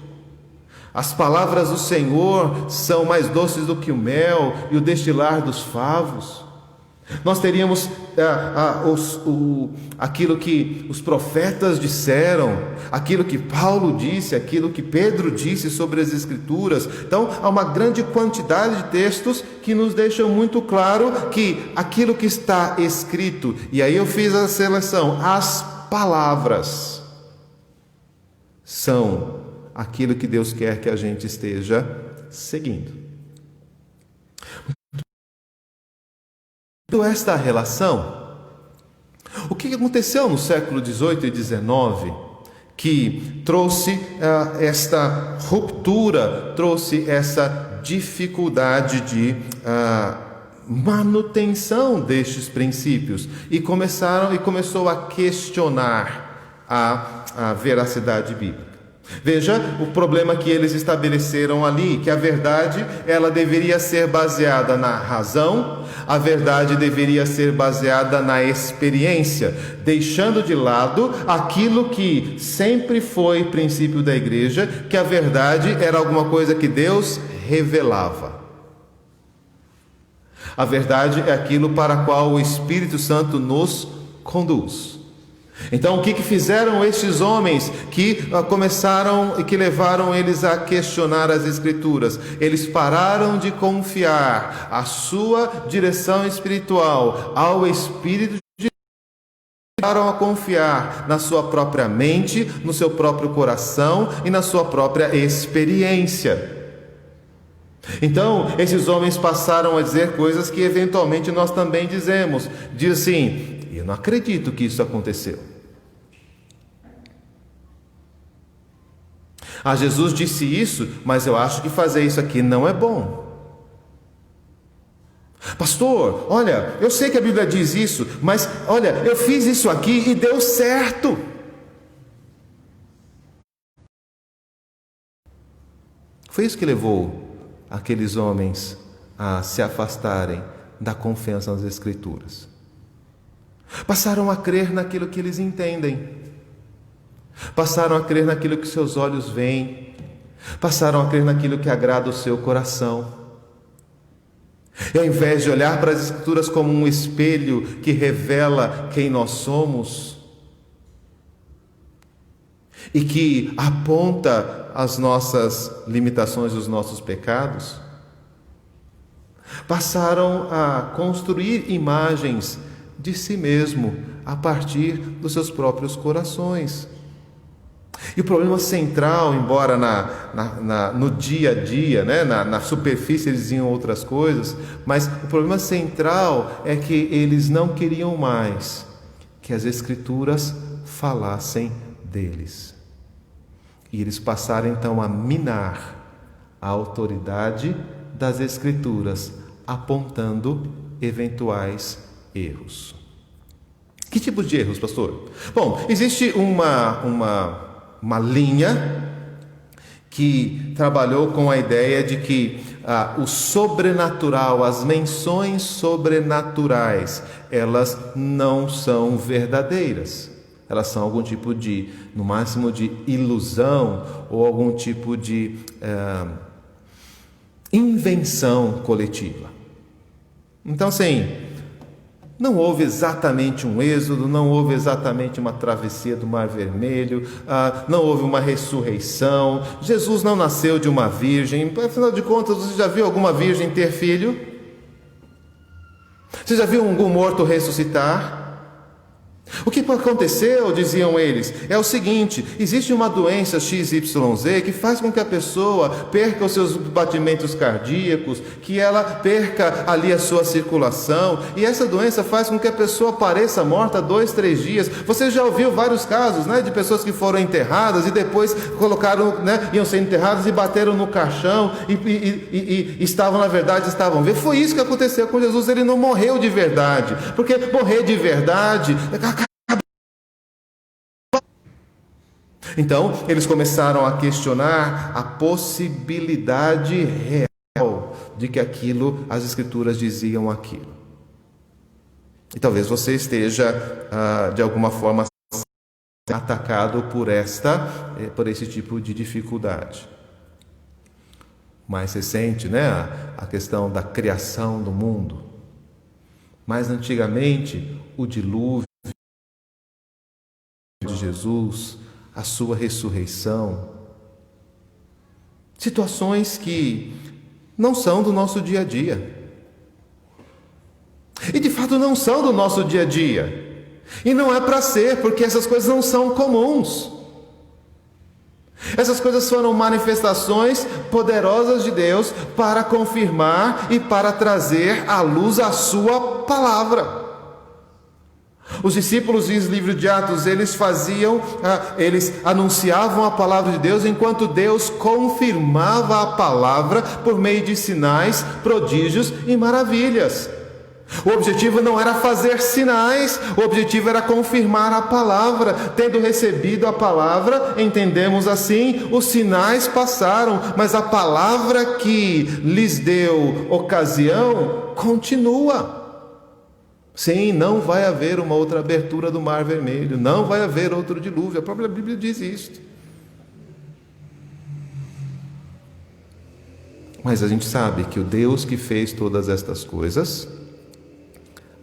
As palavras do Senhor são mais doces do que o mel e o destilar dos favos. Nós teríamos aquilo que os profetas disseram, aquilo que Paulo disse, aquilo que Pedro disse sobre as Escrituras. Então, há uma grande quantidade de textos que nos deixam muito claro que aquilo que está escrito, e aí eu fiz a seleção, as palavras são aquilo que Deus quer que a gente esteja seguindo. Esta relação, o que aconteceu no século XVIII e XIX que trouxe esta ruptura, trouxe essa dificuldade de manutenção destes princípios e começou a questionar a veracidade bíblica. Veja o problema que eles estabeleceram ali, que a verdade ela deveria ser baseada na razão, a verdade deveria ser baseada na experiência, deixando de lado aquilo que sempre foi princípio da igreja, que a verdade era alguma coisa que Deus revelava. A verdade é aquilo para a qual o Espírito Santo nos conduz. Então, o que fizeram estes homens que começaram e que levaram eles a questionar as Escrituras? Eles pararam de confiar a sua direção espiritual ao Espírito de Deus, pararam a confiar na sua própria mente, no seu próprio coração e na sua própria experiência. Então, esses homens passaram a dizer coisas que eventualmente nós também dizemos. Diz assim: eu não acredito que isso aconteceu. Jesus disse isso, mas eu acho que fazer isso aqui não é bom. Pastor, olha, eu sei que a Bíblia diz isso, mas olha, eu fiz isso aqui e deu certo. Foi isso que levou aqueles homens a se afastarem da confiança nas Escrituras. Passaram a crer naquilo que eles entendem. Passaram a crer naquilo que seus olhos veem. Passaram a crer naquilo que agrada o seu coração. E ao invés de olhar para as Escrituras como um espelho que revela quem nós somos e que aponta as nossas limitações e os nossos pecados, passaram a construir imagens de si mesmo a partir dos seus próprios corações. E o problema central, embora no dia a dia, né, na superfície eles diziam outras coisas, mas o problema central é que eles não queriam mais que as Escrituras falassem deles. E eles passaram então a minar a autoridade das Escrituras, apontando eventuais erros. Que tipo de erros, pastor? Bom, existe uma linha que trabalhou com a ideia de que o sobrenatural, as menções sobrenaturais, elas não são verdadeiras. Elas são algum tipo de, no máximo, de ilusão ou algum tipo de invenção coletiva. Então, assim, não houve exatamente um êxodo, não houve exatamente uma travessia do Mar Vermelho, não houve uma ressurreição, Jesus não nasceu de uma virgem. Afinal de contas, você já viu alguma virgem ter filho? Você já viu algum morto ressuscitar? O que aconteceu, diziam eles, é o seguinte: existe uma doença XYZ que faz com que a pessoa perca os seus batimentos cardíacos, que ela perca ali a sua circulação, e essa doença faz com que a pessoa pareça morta 2, 3 dias. Você já ouviu vários casos, né, de pessoas que foram enterradas e depois colocaram, né, iam ser enterradas e bateram no caixão e estavam, na verdade, estavam vivos. Foi isso que aconteceu com Jesus. Ele não morreu de verdade, porque morrer de verdade... Então, eles começaram a questionar a possibilidade real de que aquilo, as Escrituras diziam aquilo. E talvez você esteja, de alguma forma, atacado por esse tipo de dificuldade. Mais recente, né, a questão da criação do mundo. Mais antigamente, o dilúvio de Jesus, a sua ressurreição, situações que não são do nosso dia a dia, e de fato não são do nosso dia a dia, e não é para ser, porque essas coisas não são comuns. Essas coisas foram manifestações poderosas de Deus para confirmar e para trazer à luz a sua palavra. Os discípulos, diz o livro de Atos, eles anunciavam a palavra de Deus, enquanto Deus confirmava a palavra por meio de sinais, prodígios e maravilhas. O objetivo não era fazer sinais, o objetivo era confirmar a palavra. Tendo recebido a palavra, entendemos assim, os sinais passaram, mas a palavra que lhes deu ocasião continua. Sim, não vai haver uma outra abertura do Mar Vermelho, não vai haver outro dilúvio, a própria Bíblia diz isto. Mas a gente sabe que o Deus que fez todas estas coisas,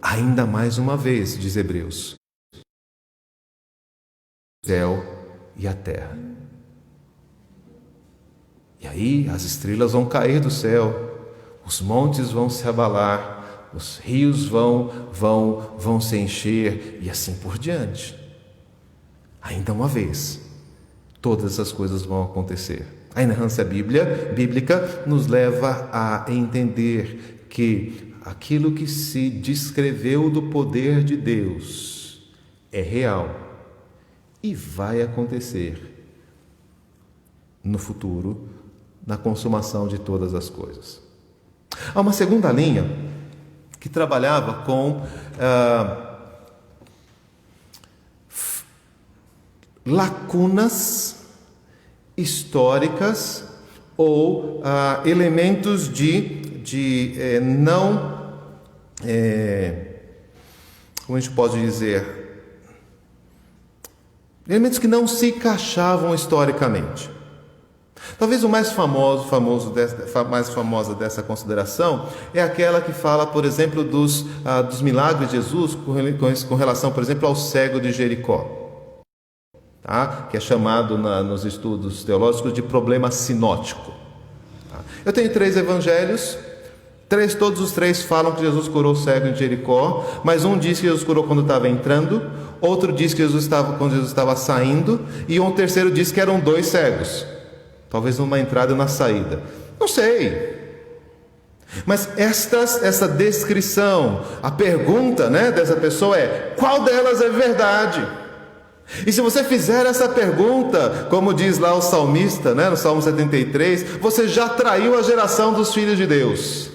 ainda mais uma vez, diz Hebreus, o céu e a terra. E aí as estrelas vão cair do céu, os montes vão se abalar, os rios vão se encher e assim por diante. Ainda uma vez, todas essas coisas vão acontecer. A inerrância bíblica nos leva a entender que aquilo que se descreveu do poder de Deus é real e vai acontecer no futuro, na consumação de todas as coisas. Há uma segunda linha que trabalhava com lacunas históricas ou elementos como a gente pode dizer, elementos que não se encaixavam historicamente. Talvez o mais famosa dessa consideração é aquela que fala, por exemplo, dos milagres de Jesus com relação, por exemplo, ao cego de Jericó. Tá? Que é chamado nos estudos teológicos de problema sinótico. Tá? Eu tenho 3 evangelhos, todos os 3 falam que Jesus curou o cego em Jericó, mas um diz que Jesus curou quando estava entrando, outro diz que quando Jesus estava saindo, e um terceiro diz que eram 2 cegos, talvez numa entrada e na saída. Não sei. Mas essa descrição, a pergunta, dessa pessoa é: qual delas é verdade? E se você fizer essa pergunta, como diz lá o salmista, no Salmo 73, você já traiu a geração dos filhos de Deus.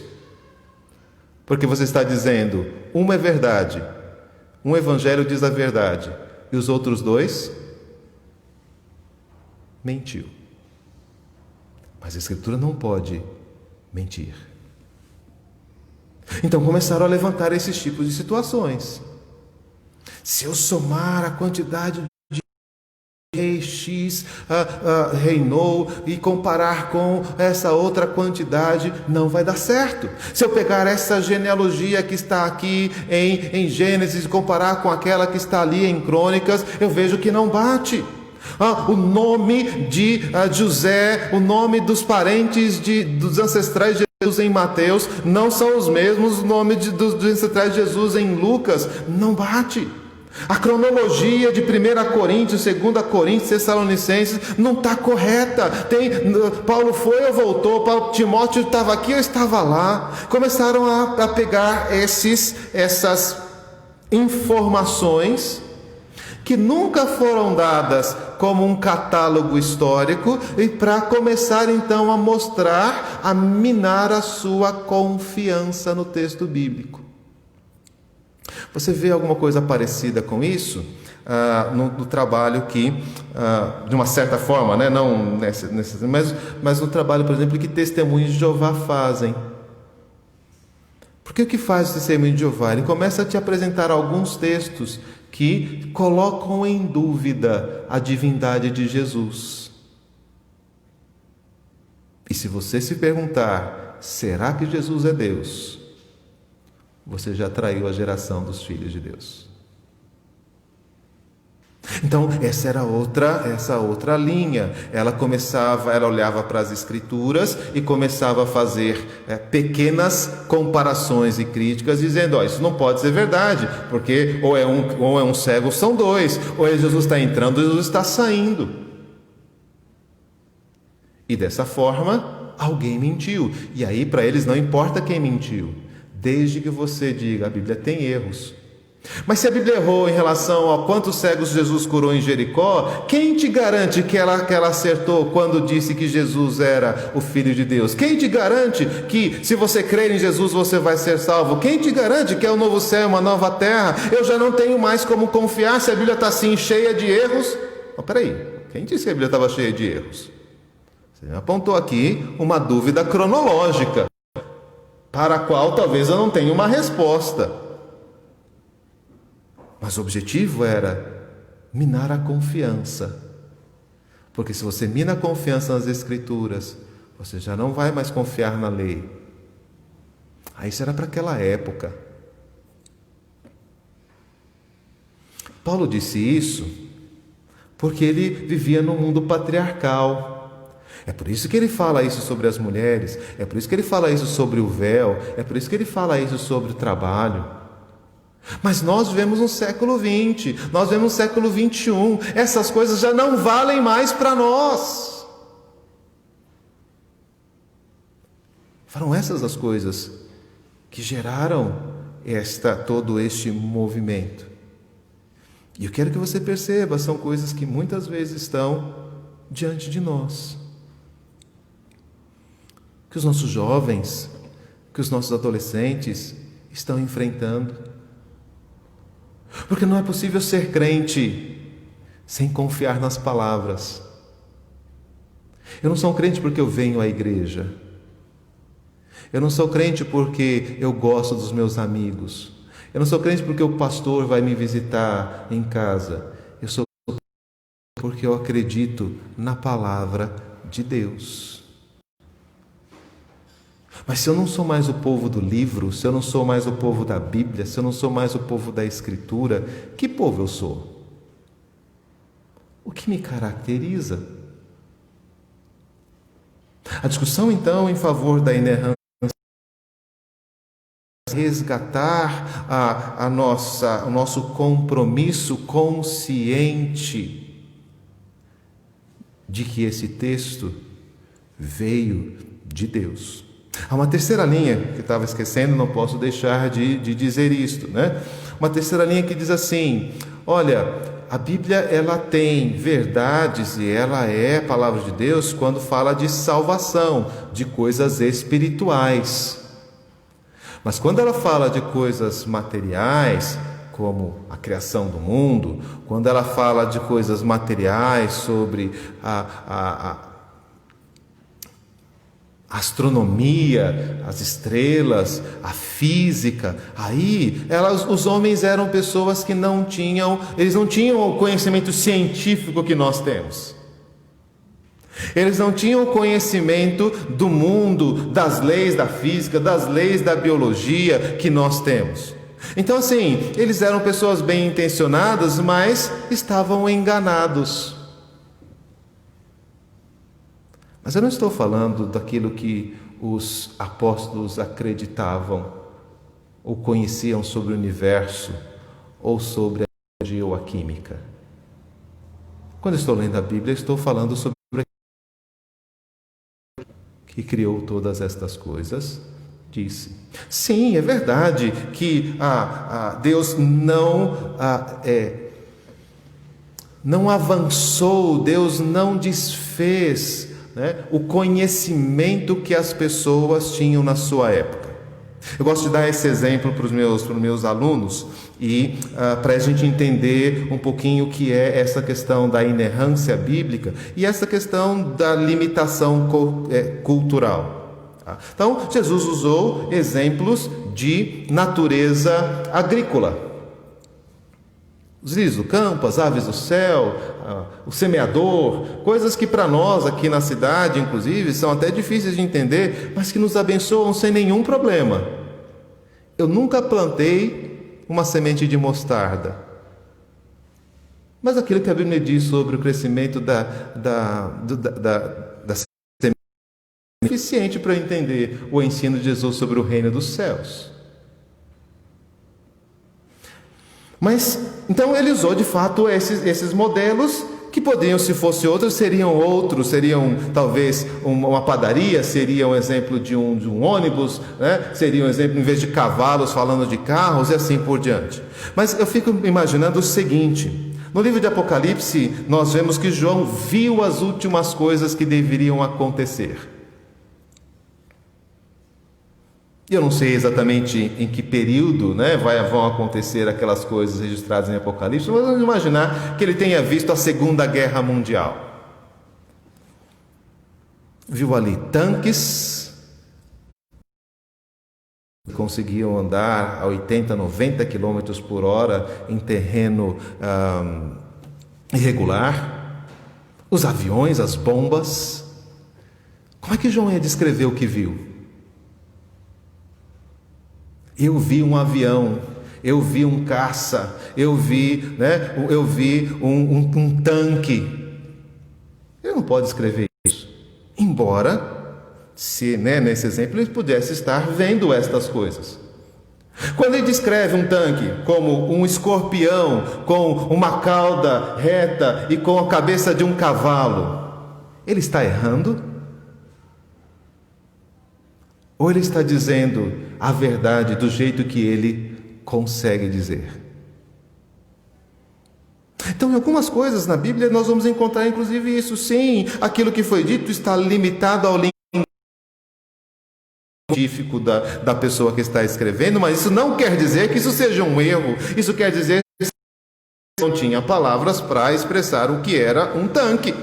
Porque você está dizendo, uma é verdade, um evangelho diz a verdade, e os outros 2 mentiu. Mas a Escritura não pode mentir. Então começaram a levantar esses tipos de situações. Se eu somar a quantidade de rei X reinou e comparar com essa outra quantidade, não vai dar certo. Se eu pegar essa genealogia que está aqui em Gênesis e comparar com aquela que está ali em Crônicas, eu vejo que não bate. O nome de José, o nome dos parentes dos ancestrais de Jesus em Mateus não são os mesmos, o nome dos ancestrais de Jesus em Lucas não bate. A cronologia de 1 Coríntios, 2 Coríntios, Tessalonicenses não está correta. Paulo foi ou voltou, Timóteo estava aqui ou estava lá. Começaram a pegar essas informações que nunca foram dadas como um catálogo histórico, e para começar então a mostrar, a minar a sua confiança no texto bíblico. Você vê alguma coisa parecida com isso no trabalho que, de uma certa forma, não mas no trabalho, por exemplo, que testemunhos de Jeová fazem. Porque o que faz o testemunho de Jeová? Ele começa a te apresentar alguns textos que colocam em dúvida a divindade de Jesus. E se você se perguntar, será que Jesus é Deus? Você já traiu a geração dos filhos de Deus. Então, essa outra linha. Ela olhava para as Escrituras e começava a fazer pequenas comparações e críticas, dizendo: isso não pode ser verdade, porque ou é um cego ou são 2, ou Jesus está entrando ou Jesus está saindo. E dessa forma, alguém mentiu. E aí, para eles, não importa quem mentiu, desde que você diga: a Bíblia tem erros. Mas se a Bíblia errou em relação a quantos cegos Jesus curou em Jericó, quem te garante que ela acertou quando disse que Jesus era o Filho de Deus? Quem te garante que, se você crer em Jesus, você vai ser salvo? Quem te garante que é um novo céu, uma nova terra? Eu já não tenho mais como confiar se a Bíblia está assim cheia de erros. Peraí, quem disse que a Bíblia estava cheia de erros? Você apontou aqui uma dúvida cronológica, para a qual talvez eu não tenha uma resposta. Mas o objetivo era minar a confiança. Porque se você mina a confiança nas Escrituras, você já não vai mais confiar na lei. Isso era para aquela época. Paulo disse isso porque ele vivia num mundo patriarcal. É por isso que ele fala isso sobre as mulheres, é por isso que ele fala isso sobre o véu, é por isso que ele fala isso sobre o trabalho. Mas nós vivemos no século XX, nós vivemos no século XXI, essas coisas já não valem mais para nós. Foram essas as coisas que geraram todo este movimento. E eu quero que você perceba, são coisas que muitas vezes estão diante de nós. Que os nossos jovens, que os nossos adolescentes estão enfrentando. Porque não é possível ser crente sem confiar nas palavras. Eu não sou um crente porque eu venho à igreja. Eu não sou crente porque eu gosto dos meus amigos. Eu não sou crente porque o pastor vai me visitar em casa. Eu sou porque eu acredito na palavra de Deus. Mas se eu não sou mais o povo do livro, se eu não sou mais o povo da Bíblia, se eu não sou mais o povo da Escritura, que povo eu sou? O que me caracteriza? A discussão, então, em favor da inerrância, resgatar o nosso compromisso consciente de que esse texto veio de Deus. Há uma terceira linha que eu estava esquecendo, não posso deixar de dizer isto, né? Uma terceira linha que diz assim: olha, a Bíblia ela tem verdades e ela é a palavra de Deus quando fala de salvação, de coisas espirituais. Mas quando ela fala de coisas materiais, como a criação do mundo, quando ela fala de coisas materiais sobre a astronomia, as estrelas, a física, aí os homens eram pessoas que não tinham o conhecimento científico que nós temos. Eles não tinham o conhecimento do mundo, das leis da física, das leis da biologia que nós temos. Então, assim, eles eram pessoas bem intencionadas, mas estavam enganados. Mas eu não estou falando daquilo que os apóstolos acreditavam ou conheciam sobre o universo ou sobre a biologia ou a química. Quando estou lendo a Bíblia, estou falando sobre que criou todas estas coisas, disse. Sim, é verdade que Deus não avançou, Deus não desfez, né, o conhecimento que as pessoas tinham na sua época. Eu gosto de dar esse exemplo para os meus alunos e para a gente entender um pouquinho o que é essa questão da inerrância bíblica e essa questão da limitação cultural. Tá? Então, Jesus usou exemplos de natureza agrícola. Os lírios do campo, as aves do céu, o semeador, coisas que para nós aqui na cidade, inclusive, são até difíceis de entender, mas que nos abençoam sem nenhum problema. Eu nunca plantei uma semente de mostarda, mas aquilo que a Bíblia diz sobre o crescimento da semente é suficiente para eu entender o ensino de Jesus sobre o reino dos céus. Mas, então ele usou de fato esses modelos que poderiam, se fosse outros, seriam talvez uma padaria, seria um exemplo de um ônibus, né? Seria um exemplo, em vez de cavalos, falando de carros e assim por diante. Mas eu fico imaginando o seguinte: no livro de Apocalipse, nós vemos que João viu as últimas coisas que deveriam acontecer. Eu não sei exatamente em que período, né, vão acontecer aquelas coisas registradas em Apocalipse, mas vamos imaginar que ele tenha visto a Segunda Guerra Mundial. Viu ali tanques que conseguiam andar a 80, 90 quilômetros por hora em terreno irregular, os aviões, as bombas. Como é que João ia descrever o que viu? Eu vi um avião, eu vi um caça, eu vi um tanque. Ele não pode escrever isso. Embora, nesse exemplo, ele pudesse estar vendo estas coisas. Quando ele descreve um tanque como um escorpião com uma cauda reta e com a cabeça de um cavalo, ele está errando? Ou ele está dizendo a verdade do jeito que ele consegue dizer? Então, em algumas coisas na Bíblia nós vamos encontrar inclusive isso. Sim, aquilo que foi dito está limitado ao científico da pessoa que está escrevendo, mas isso não quer dizer que isso seja um erro. Isso quer dizer que não tinha palavras para expressar o que era um tanque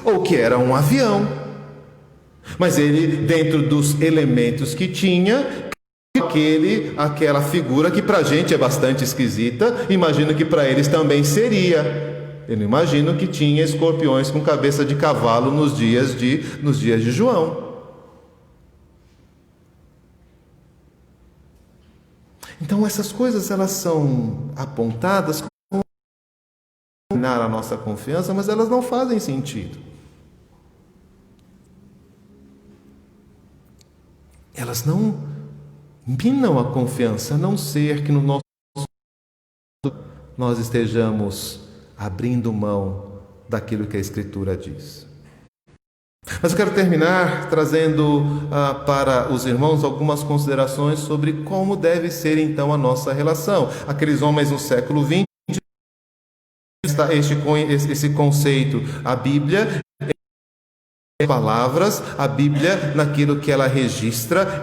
ou o que era um avião. Mas ele, dentro dos elementos que tinha, aquela figura que para a gente é bastante esquisita, imagino que para eles também seria. Eu não imagino que tinha escorpiões com cabeça de cavalo nos dias de João. Então essas coisas, elas são apontadas como minar a nossa confiança, mas elas não fazem sentido. Elas não minam a confiança, a não ser que no nosso nós estejamos abrindo mão daquilo que a Escritura diz. Mas eu quero terminar trazendo para os irmãos algumas considerações sobre como deve ser então a nossa relação. Aqueles homens no século XX, esse conceito, a Bíblia, palavras, a Bíblia, naquilo que ela registra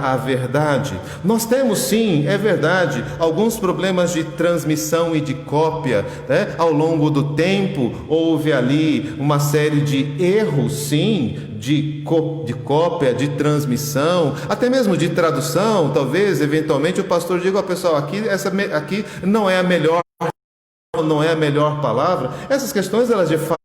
a verdade. Nós temos sim, é verdade, alguns problemas de transmissão e de cópia, né? Ao longo do tempo houve ali uma série de erros, sim, de cópia, de transmissão, até mesmo de tradução. Talvez, eventualmente, o pastor diga: pessoal, aqui não é a melhor palavra. Essas questões, elas de fato.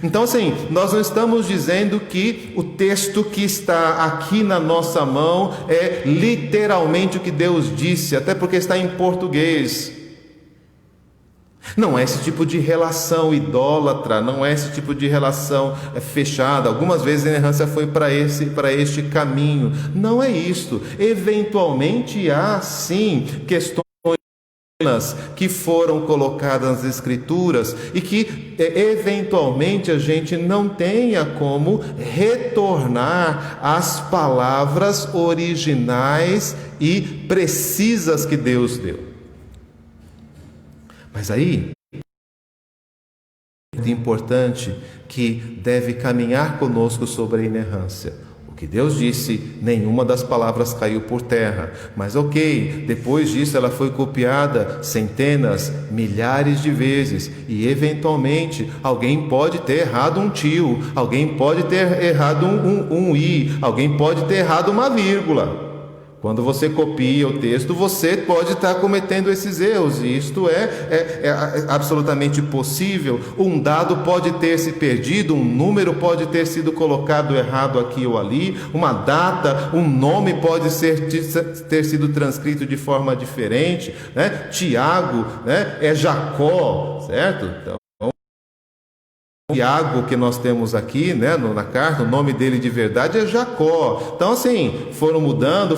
Então, assim, nós não estamos dizendo que o texto que está aqui na nossa mão é literalmente o que Deus disse, até porque está em português. Não é esse tipo de relação idólatra, não é esse tipo de relação fechada. Algumas vezes a inerrância foi para este caminho. Não é isto. Eventualmente há, sim, questões que foram colocadas nas Escrituras e que eventualmente a gente não tenha como retornar às palavras originais e precisas que Deus deu. Mas aí é muito importante que deve caminhar conosco sobre a inerrância. O que Deus disse, nenhuma das palavras caiu por terra. Mas ok, depois disso ela foi copiada centenas, milhares de vezes. E eventualmente alguém pode ter errado um tio, alguém pode ter errado um i, alguém pode ter errado uma vírgula. Quando você copia o texto, você pode estar cometendo esses erros, e isto é absolutamente possível. Um dado pode ter se perdido, um número pode ter sido colocado errado aqui ou ali, uma data, um nome pode ter sido transcrito de forma diferente, né? Tiago, né? É Jacó, certo? Então, Tiago que nós temos aqui, né, na carta, o nome dele de verdade é Jacó. Então, assim, foram mudando,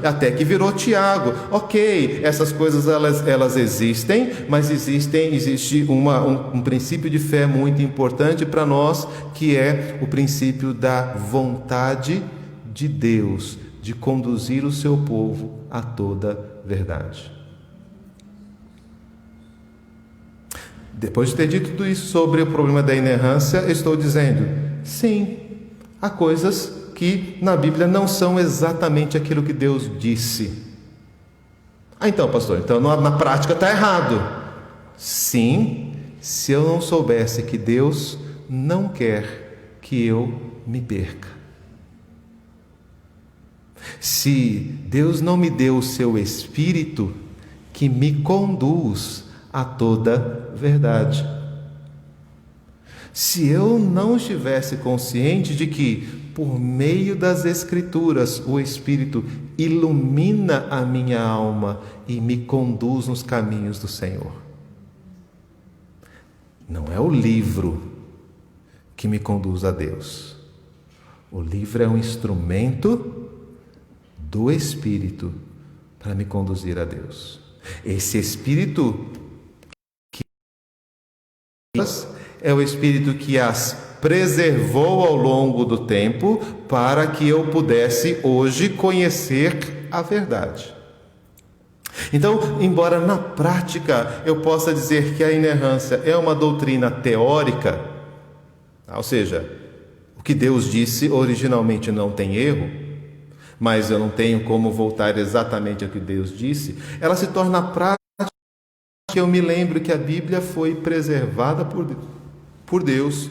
até que virou Tiago. Ok, essas coisas elas existem, mas existe um princípio de fé muito importante para nós, que é o princípio da vontade de Deus de conduzir o seu povo a toda verdade. Depois de ter dito tudo isso sobre o problema da inerrância, eu estou dizendo: sim, há coisas que na Bíblia não são exatamente aquilo que Deus disse. Então, pastor, então na prática está errado. Sim, se eu não soubesse que Deus não quer que eu me perca. Se Deus não me deu o seu Espírito que me conduz a toda verdade. Se eu não estivesse consciente de que, por meio das Escrituras, o Espírito ilumina a minha alma e me conduz nos caminhos do Senhor. Não é o livro que me conduz a Deus. O livro é um instrumento do Espírito para me conduzir a Deus. Esse Espírito é o Espírito que as preservou ao longo do tempo para que eu pudesse hoje conhecer a verdade. Então, embora na prática eu possa dizer que a inerrância é uma doutrina teórica, ou seja, o que Deus disse originalmente não tem erro, mas eu não tenho como voltar exatamente ao que Deus disse, ela se torna prática. Que eu me lembro que a Bíblia foi preservada por Deus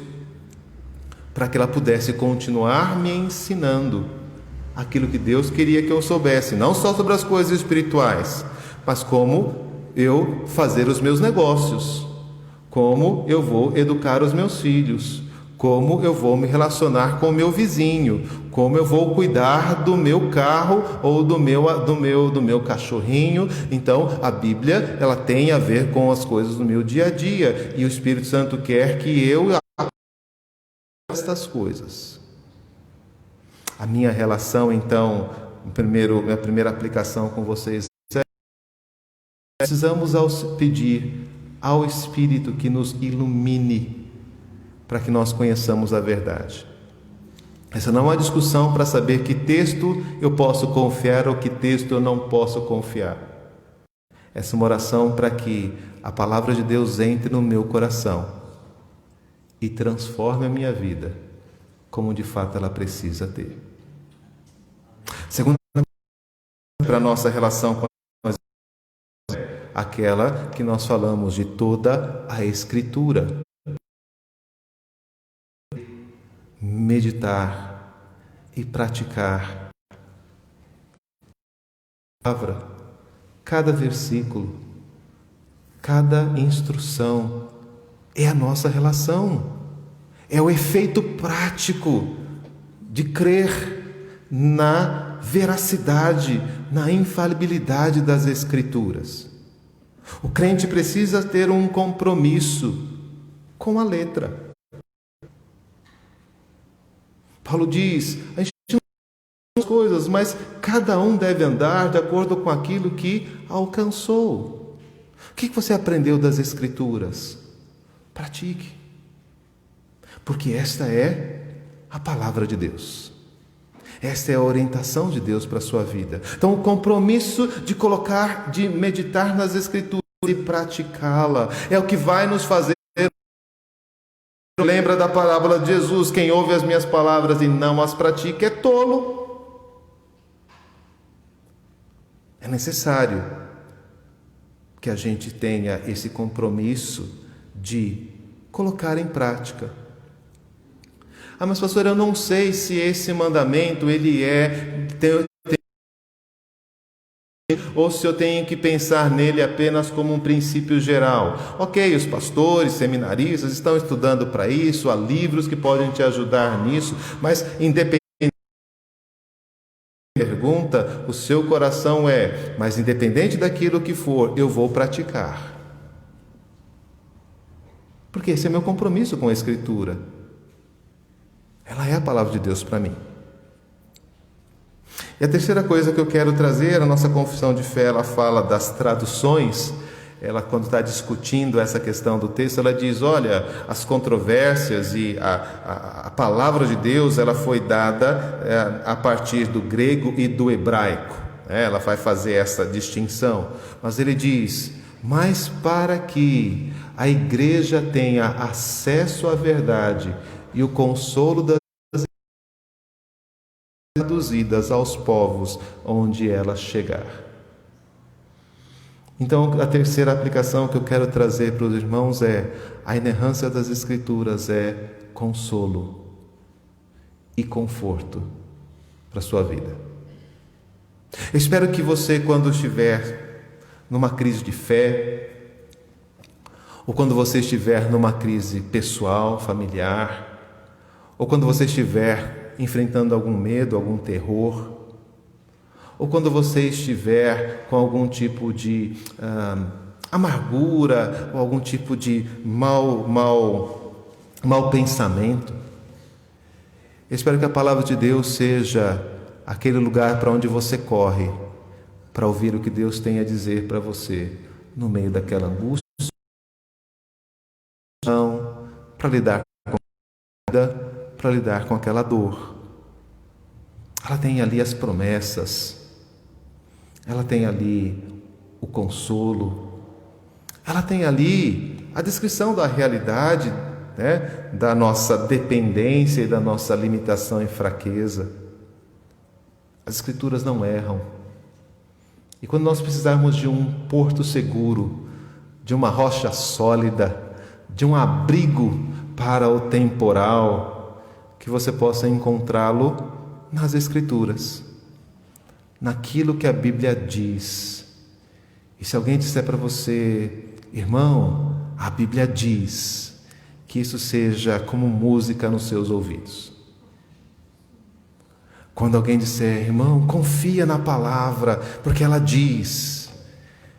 para que ela pudesse continuar me ensinando aquilo que Deus queria que eu soubesse, não só sobre as coisas espirituais, mas como eu fazer os meus negócios, como eu vou educar os meus filhos, como eu vou me relacionar com o meu vizinho, como eu vou cuidar do meu carro ou do meu cachorrinho. Então, a Bíblia, ela tem a ver com as coisas do meu dia a dia, e o Espírito Santo quer que eu estas coisas. A minha relação, então, minha primeira aplicação com vocês é: precisamos pedir ao Espírito que nos ilumine para que nós conheçamos a verdade. Essa não é uma discussão para saber que texto eu posso confiar ou que texto eu não posso confiar. Essa é uma oração para que a palavra de Deus entre no meu coração e transforme a minha vida como de fato ela precisa ter. Segunda, para a nossa relação com nós, aquela que nós falamos de toda a Escritura. Meditar e praticar a palavra, cada versículo, cada instrução é a nossa relação, é o efeito prático de crer na veracidade, na infalibilidade das Escrituras. O crente precisa ter um compromisso com a letra. Paulo diz, a gente não tem as coisas, mas cada um deve andar de acordo com aquilo que alcançou. O que você aprendeu das Escrituras? Pratique. Porque esta é a palavra de Deus. Esta é a orientação de Deus para a sua vida. Então, o compromisso de meditar nas Escrituras e praticá-la é o que vai nos fazer. Lembra da parábola de Jesus: quem ouve as minhas palavras e não as pratica é tolo. É necessário que a gente tenha esse compromisso de colocar em prática. Ah, mas pastor, eu não sei se esse mandamento ou se eu tenho que pensar nele apenas como um princípio geral. Ok, os pastores, seminaristas estão estudando para isso, há livros que podem te ajudar nisso, mas independente da pergunta, o seu coração mas independente daquilo que for, eu vou praticar. Porque esse é meu compromisso com a Escritura. Ela é a palavra de Deus para mim. E a terceira coisa que eu quero trazer, a nossa confissão de fé, ela fala das traduções. Ela, quando está discutindo essa questão do texto, ela diz, olha, as controvérsias e a palavra de Deus, ela foi dada a partir do grego e do hebraico. Ela vai fazer essa distinção. Mas ele diz, mas para que a igreja tenha acesso à verdade e o consolo das traduzidas aos povos onde ela chegar. Então, a terceira aplicação que eu quero trazer para os irmãos a inerrância das Escrituras é consolo e conforto para a sua vida. Eu espero que você, quando estiver numa crise de fé, ou quando você estiver numa crise pessoal, familiar, ou quando você estiver enfrentando algum medo, algum terror, ou quando você estiver com algum tipo de amargura, ou algum tipo de mau pensamento, eu espero que a palavra de Deus seja aquele lugar para onde você corre, para ouvir o que Deus tem a dizer para você, no meio daquela angústia, para lidar com a vida, para lidar com aquela dor. Ela tem ali as promessas, ela tem ali o consolo, ela tem ali a descrição da realidade né, da nossa dependência e da nossa limitação e fraqueza. As Escrituras não erram. E quando nós precisarmos de um porto seguro, de uma rocha sólida, de um abrigo para o temporal, que você possa encontrá-lo nas Escrituras, naquilo que a Bíblia diz. E se alguém disser para você, irmão, a Bíblia diz, que isso seja como música nos seus ouvidos. Quando alguém disser, irmão, confia na palavra, porque ela diz,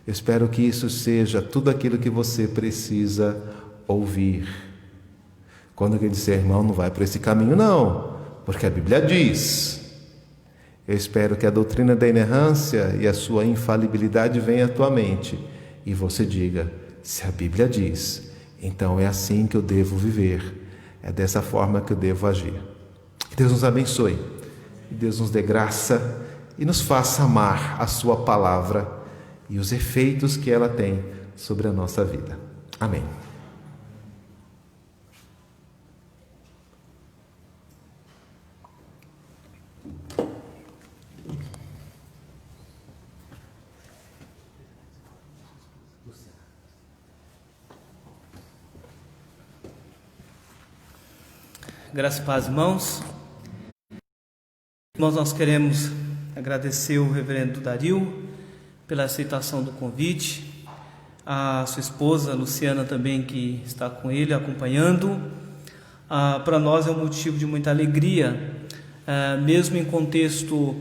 eu espero que isso seja tudo aquilo que você precisa ouvir. Quando alguém disser, irmão, não vai por esse caminho não, porque a Bíblia diz, eu espero que a doutrina da inerrância e a sua infalibilidade venha à tua mente e você diga, se a Bíblia diz, então é assim que eu devo viver, é dessa forma que eu devo agir. Que Deus nos abençoe, que Deus nos dê graça e nos faça amar a sua palavra e os efeitos que ela tem sobre a nossa vida. Amém. Graças e paz, irmãos. Irmãos, nós queremos agradecer o reverendo Dario pela aceitação do convite, a sua esposa Luciana também, que está com ele acompanhando. Para nós é um motivo de muita alegria, mesmo em contexto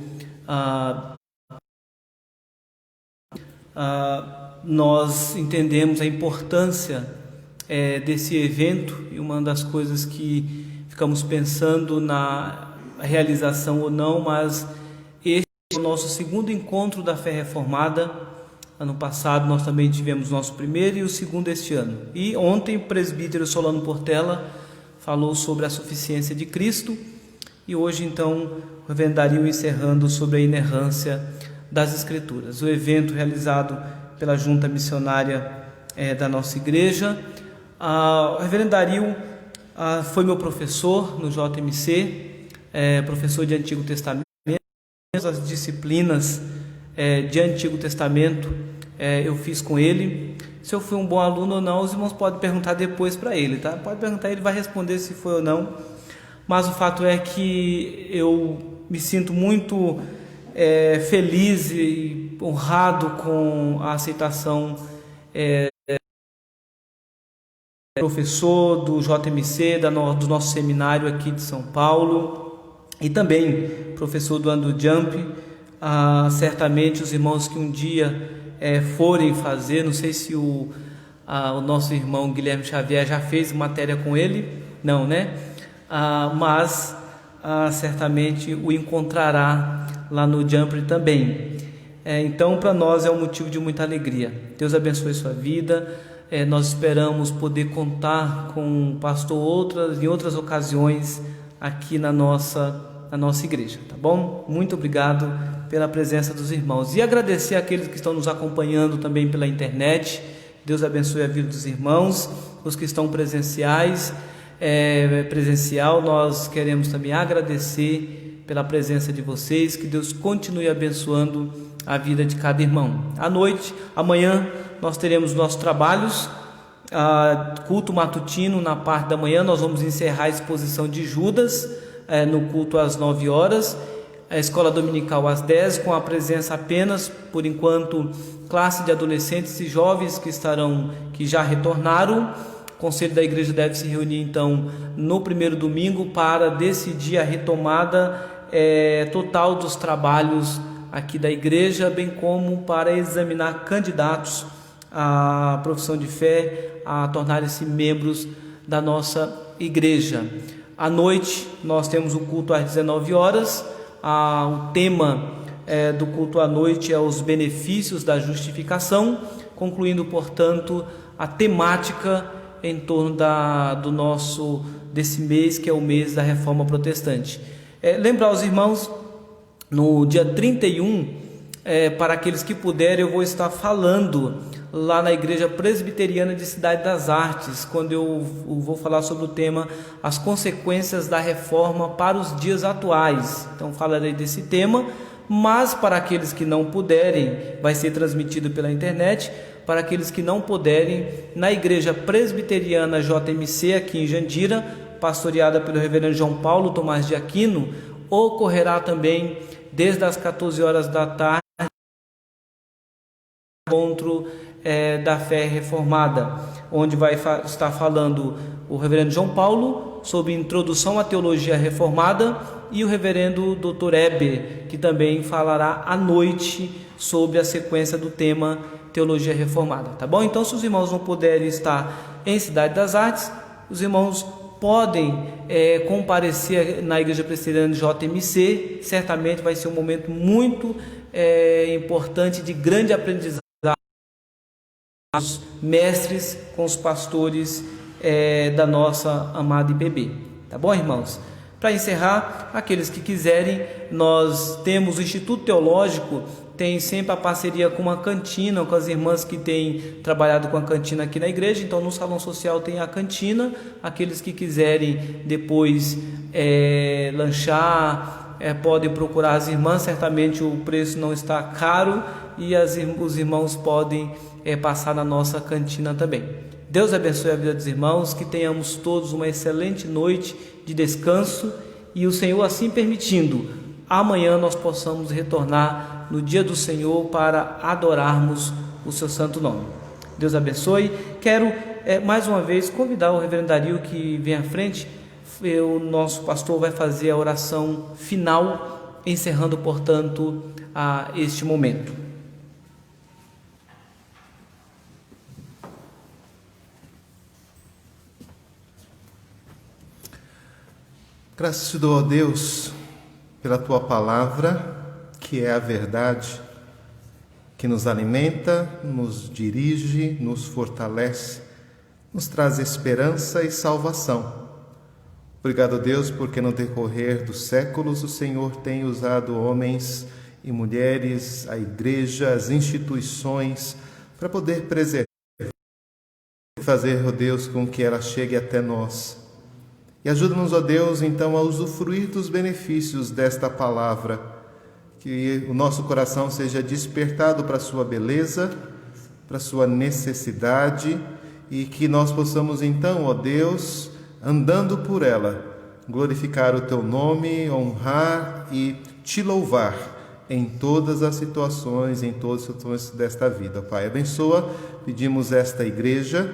nós entendemos a importância desse evento, e uma das coisas que ficamos pensando na realização ou não, mas este é o nosso segundo encontro da Fé Reformada. Ano passado nós também tivemos o nosso primeiro e o segundo este ano. E ontem o presbítero Solano Portela falou sobre a suficiência de Cristo, e hoje então o reverendo Dario encerrando sobre a inerrância das Escrituras. O evento realizado pela Junta Missionária da nossa igreja. O reverendo Dario foi meu professor no JMC, professor de Antigo Testamento. As disciplinas de Antigo Testamento eu fiz com ele. Se eu fui um bom aluno ou não, os irmãos podem perguntar depois para ele, tá? Pode perguntar, ele vai responder se foi ou não. Mas o fato é que eu me sinto muito feliz e honrado com a aceitação professor do JMC, do nosso seminário aqui de São Paulo, e também professor do Ando Jump. Certamente os irmãos que um dia forem fazer, não sei se o nosso irmão Guilherme Xavier já fez matéria com ele, não, né? Mas certamente o encontrará lá no Jump também. Então, para nós é um motivo de muita alegria. Deus abençoe sua vida. Nós esperamos poder contar com o pastor em outras ocasiões aqui na nossa igreja, tá bom? Muito obrigado pela presença dos irmãos. E agradecer àqueles que estão nos acompanhando também pela internet. Deus abençoe a vida dos irmãos, os que estão presencial. Nós queremos também agradecer pela presença de vocês. Que Deus continue abençoando a vida de cada irmão. Amanhã nós teremos nossos trabalhos, culto matutino na parte da manhã. Nós vamos encerrar a exposição de Judas no culto às 9 horas, a escola dominical às 10, com a presença apenas, por enquanto, classe de adolescentes e jovens que já retornaram. O conselho da igreja deve se reunir então no primeiro domingo para decidir a retomada total dos trabalhos aqui da igreja, bem como para examinar candidatos à profissão de fé, a tornarem-se membros da nossa igreja. À noite nós temos o culto às 19 horas. O tema do culto à noite é os benefícios da justificação, concluindo, portanto, a temática em torno desse mês, que é o mês da Reforma Protestante. Lembrar aos irmãos, no dia 31, para aqueles que puderem, eu vou estar falando lá na Igreja Presbiteriana de Cidade das Artes, quando eu vou falar sobre o tema As Consequências da Reforma para os Dias Atuais. Então falarei desse tema, mas para aqueles que não puderem, vai ser transmitido pela internet. Para aqueles que não puderem, na Igreja Presbiteriana JMC aqui em Jandira, pastoreada pelo reverendo João Paulo Tomás de Aquino, ocorrerá também desde as 14 horas da tarde encontro da fé reformada, onde vai estar falando o reverendo João Paulo sobre introdução à teologia reformada e o reverendo Dr. Eber, que também falará à noite sobre a sequência do tema teologia reformada, tá bom? Então, se os irmãos não puderem estar em Cidade das Artes, os irmãos podem comparecer na Igreja Presbiteriana JMC. Certamente vai ser um momento muito importante, de grande aprendizado com os mestres, com os pastores da nossa amada IPB, tá bom, irmãos? Para encerrar, aqueles que quiserem, nós temos o Instituto Teológico, tem sempre a parceria com uma cantina, com as irmãs que têm trabalhado com a cantina aqui na igreja. Então no salão social tem a cantina. Aqueles que quiserem depois lanchar, podem procurar as irmãs. Certamente o preço não está caro e os irmãos podem passar na nossa cantina também. Deus abençoe a vida dos irmãos, que tenhamos todos uma excelente noite de descanso e o Senhor assim permitindo, amanhã nós possamos retornar no dia do Senhor para adorarmos o seu santo nome. Deus abençoe. Quero mais uma vez convidar o reverendo Dario que vem à frente. O nosso pastor vai fazer a oração final, encerrando, portanto, este momento. Graças te dou, ó Deus, pela tua palavra, que é a verdade, que nos alimenta, nos dirige, nos fortalece, nos traz esperança e salvação. Obrigado, Deus, porque no decorrer dos séculos o Senhor tem usado homens e mulheres, a igreja, as instituições, para poder preservar e fazer, ó Deus, com que ela chegue até nós. E ajuda-nos, ó Deus, então, a usufruir dos benefícios desta palavra, que o nosso coração seja despertado para a sua beleza, para a sua necessidade, e que nós possamos então, ó Deus, andando por ela, glorificar o teu nome, honrar e te louvar em todas as situações, em todas as situações desta vida. Pai, abençoa, pedimos esta igreja,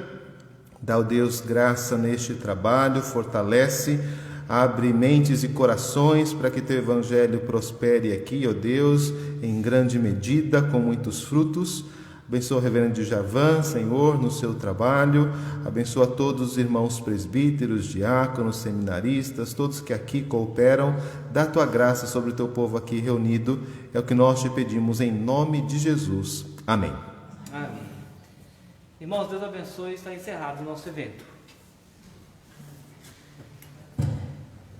dá, ó Deus, graça neste trabalho, fortalece, abre mentes e corações para que teu evangelho prospere aqui, ó Deus, em grande medida, com muitos frutos. Abençoa o reverendo Djavan, Senhor, no seu trabalho. Abençoa todos os irmãos presbíteros, diáconos, seminaristas, todos que aqui cooperam. Dá tua graça sobre o teu povo aqui reunido. É o que nós te pedimos em nome de Jesus. Amém. Amém. Irmãos, Deus abençoe. Está encerrado o nosso evento.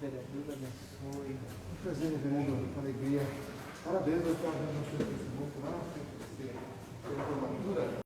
Deus abençoe. Prazer, reverendo, com alegria. Parabéns, eu estava vendo no Facebook lá, pela formatura.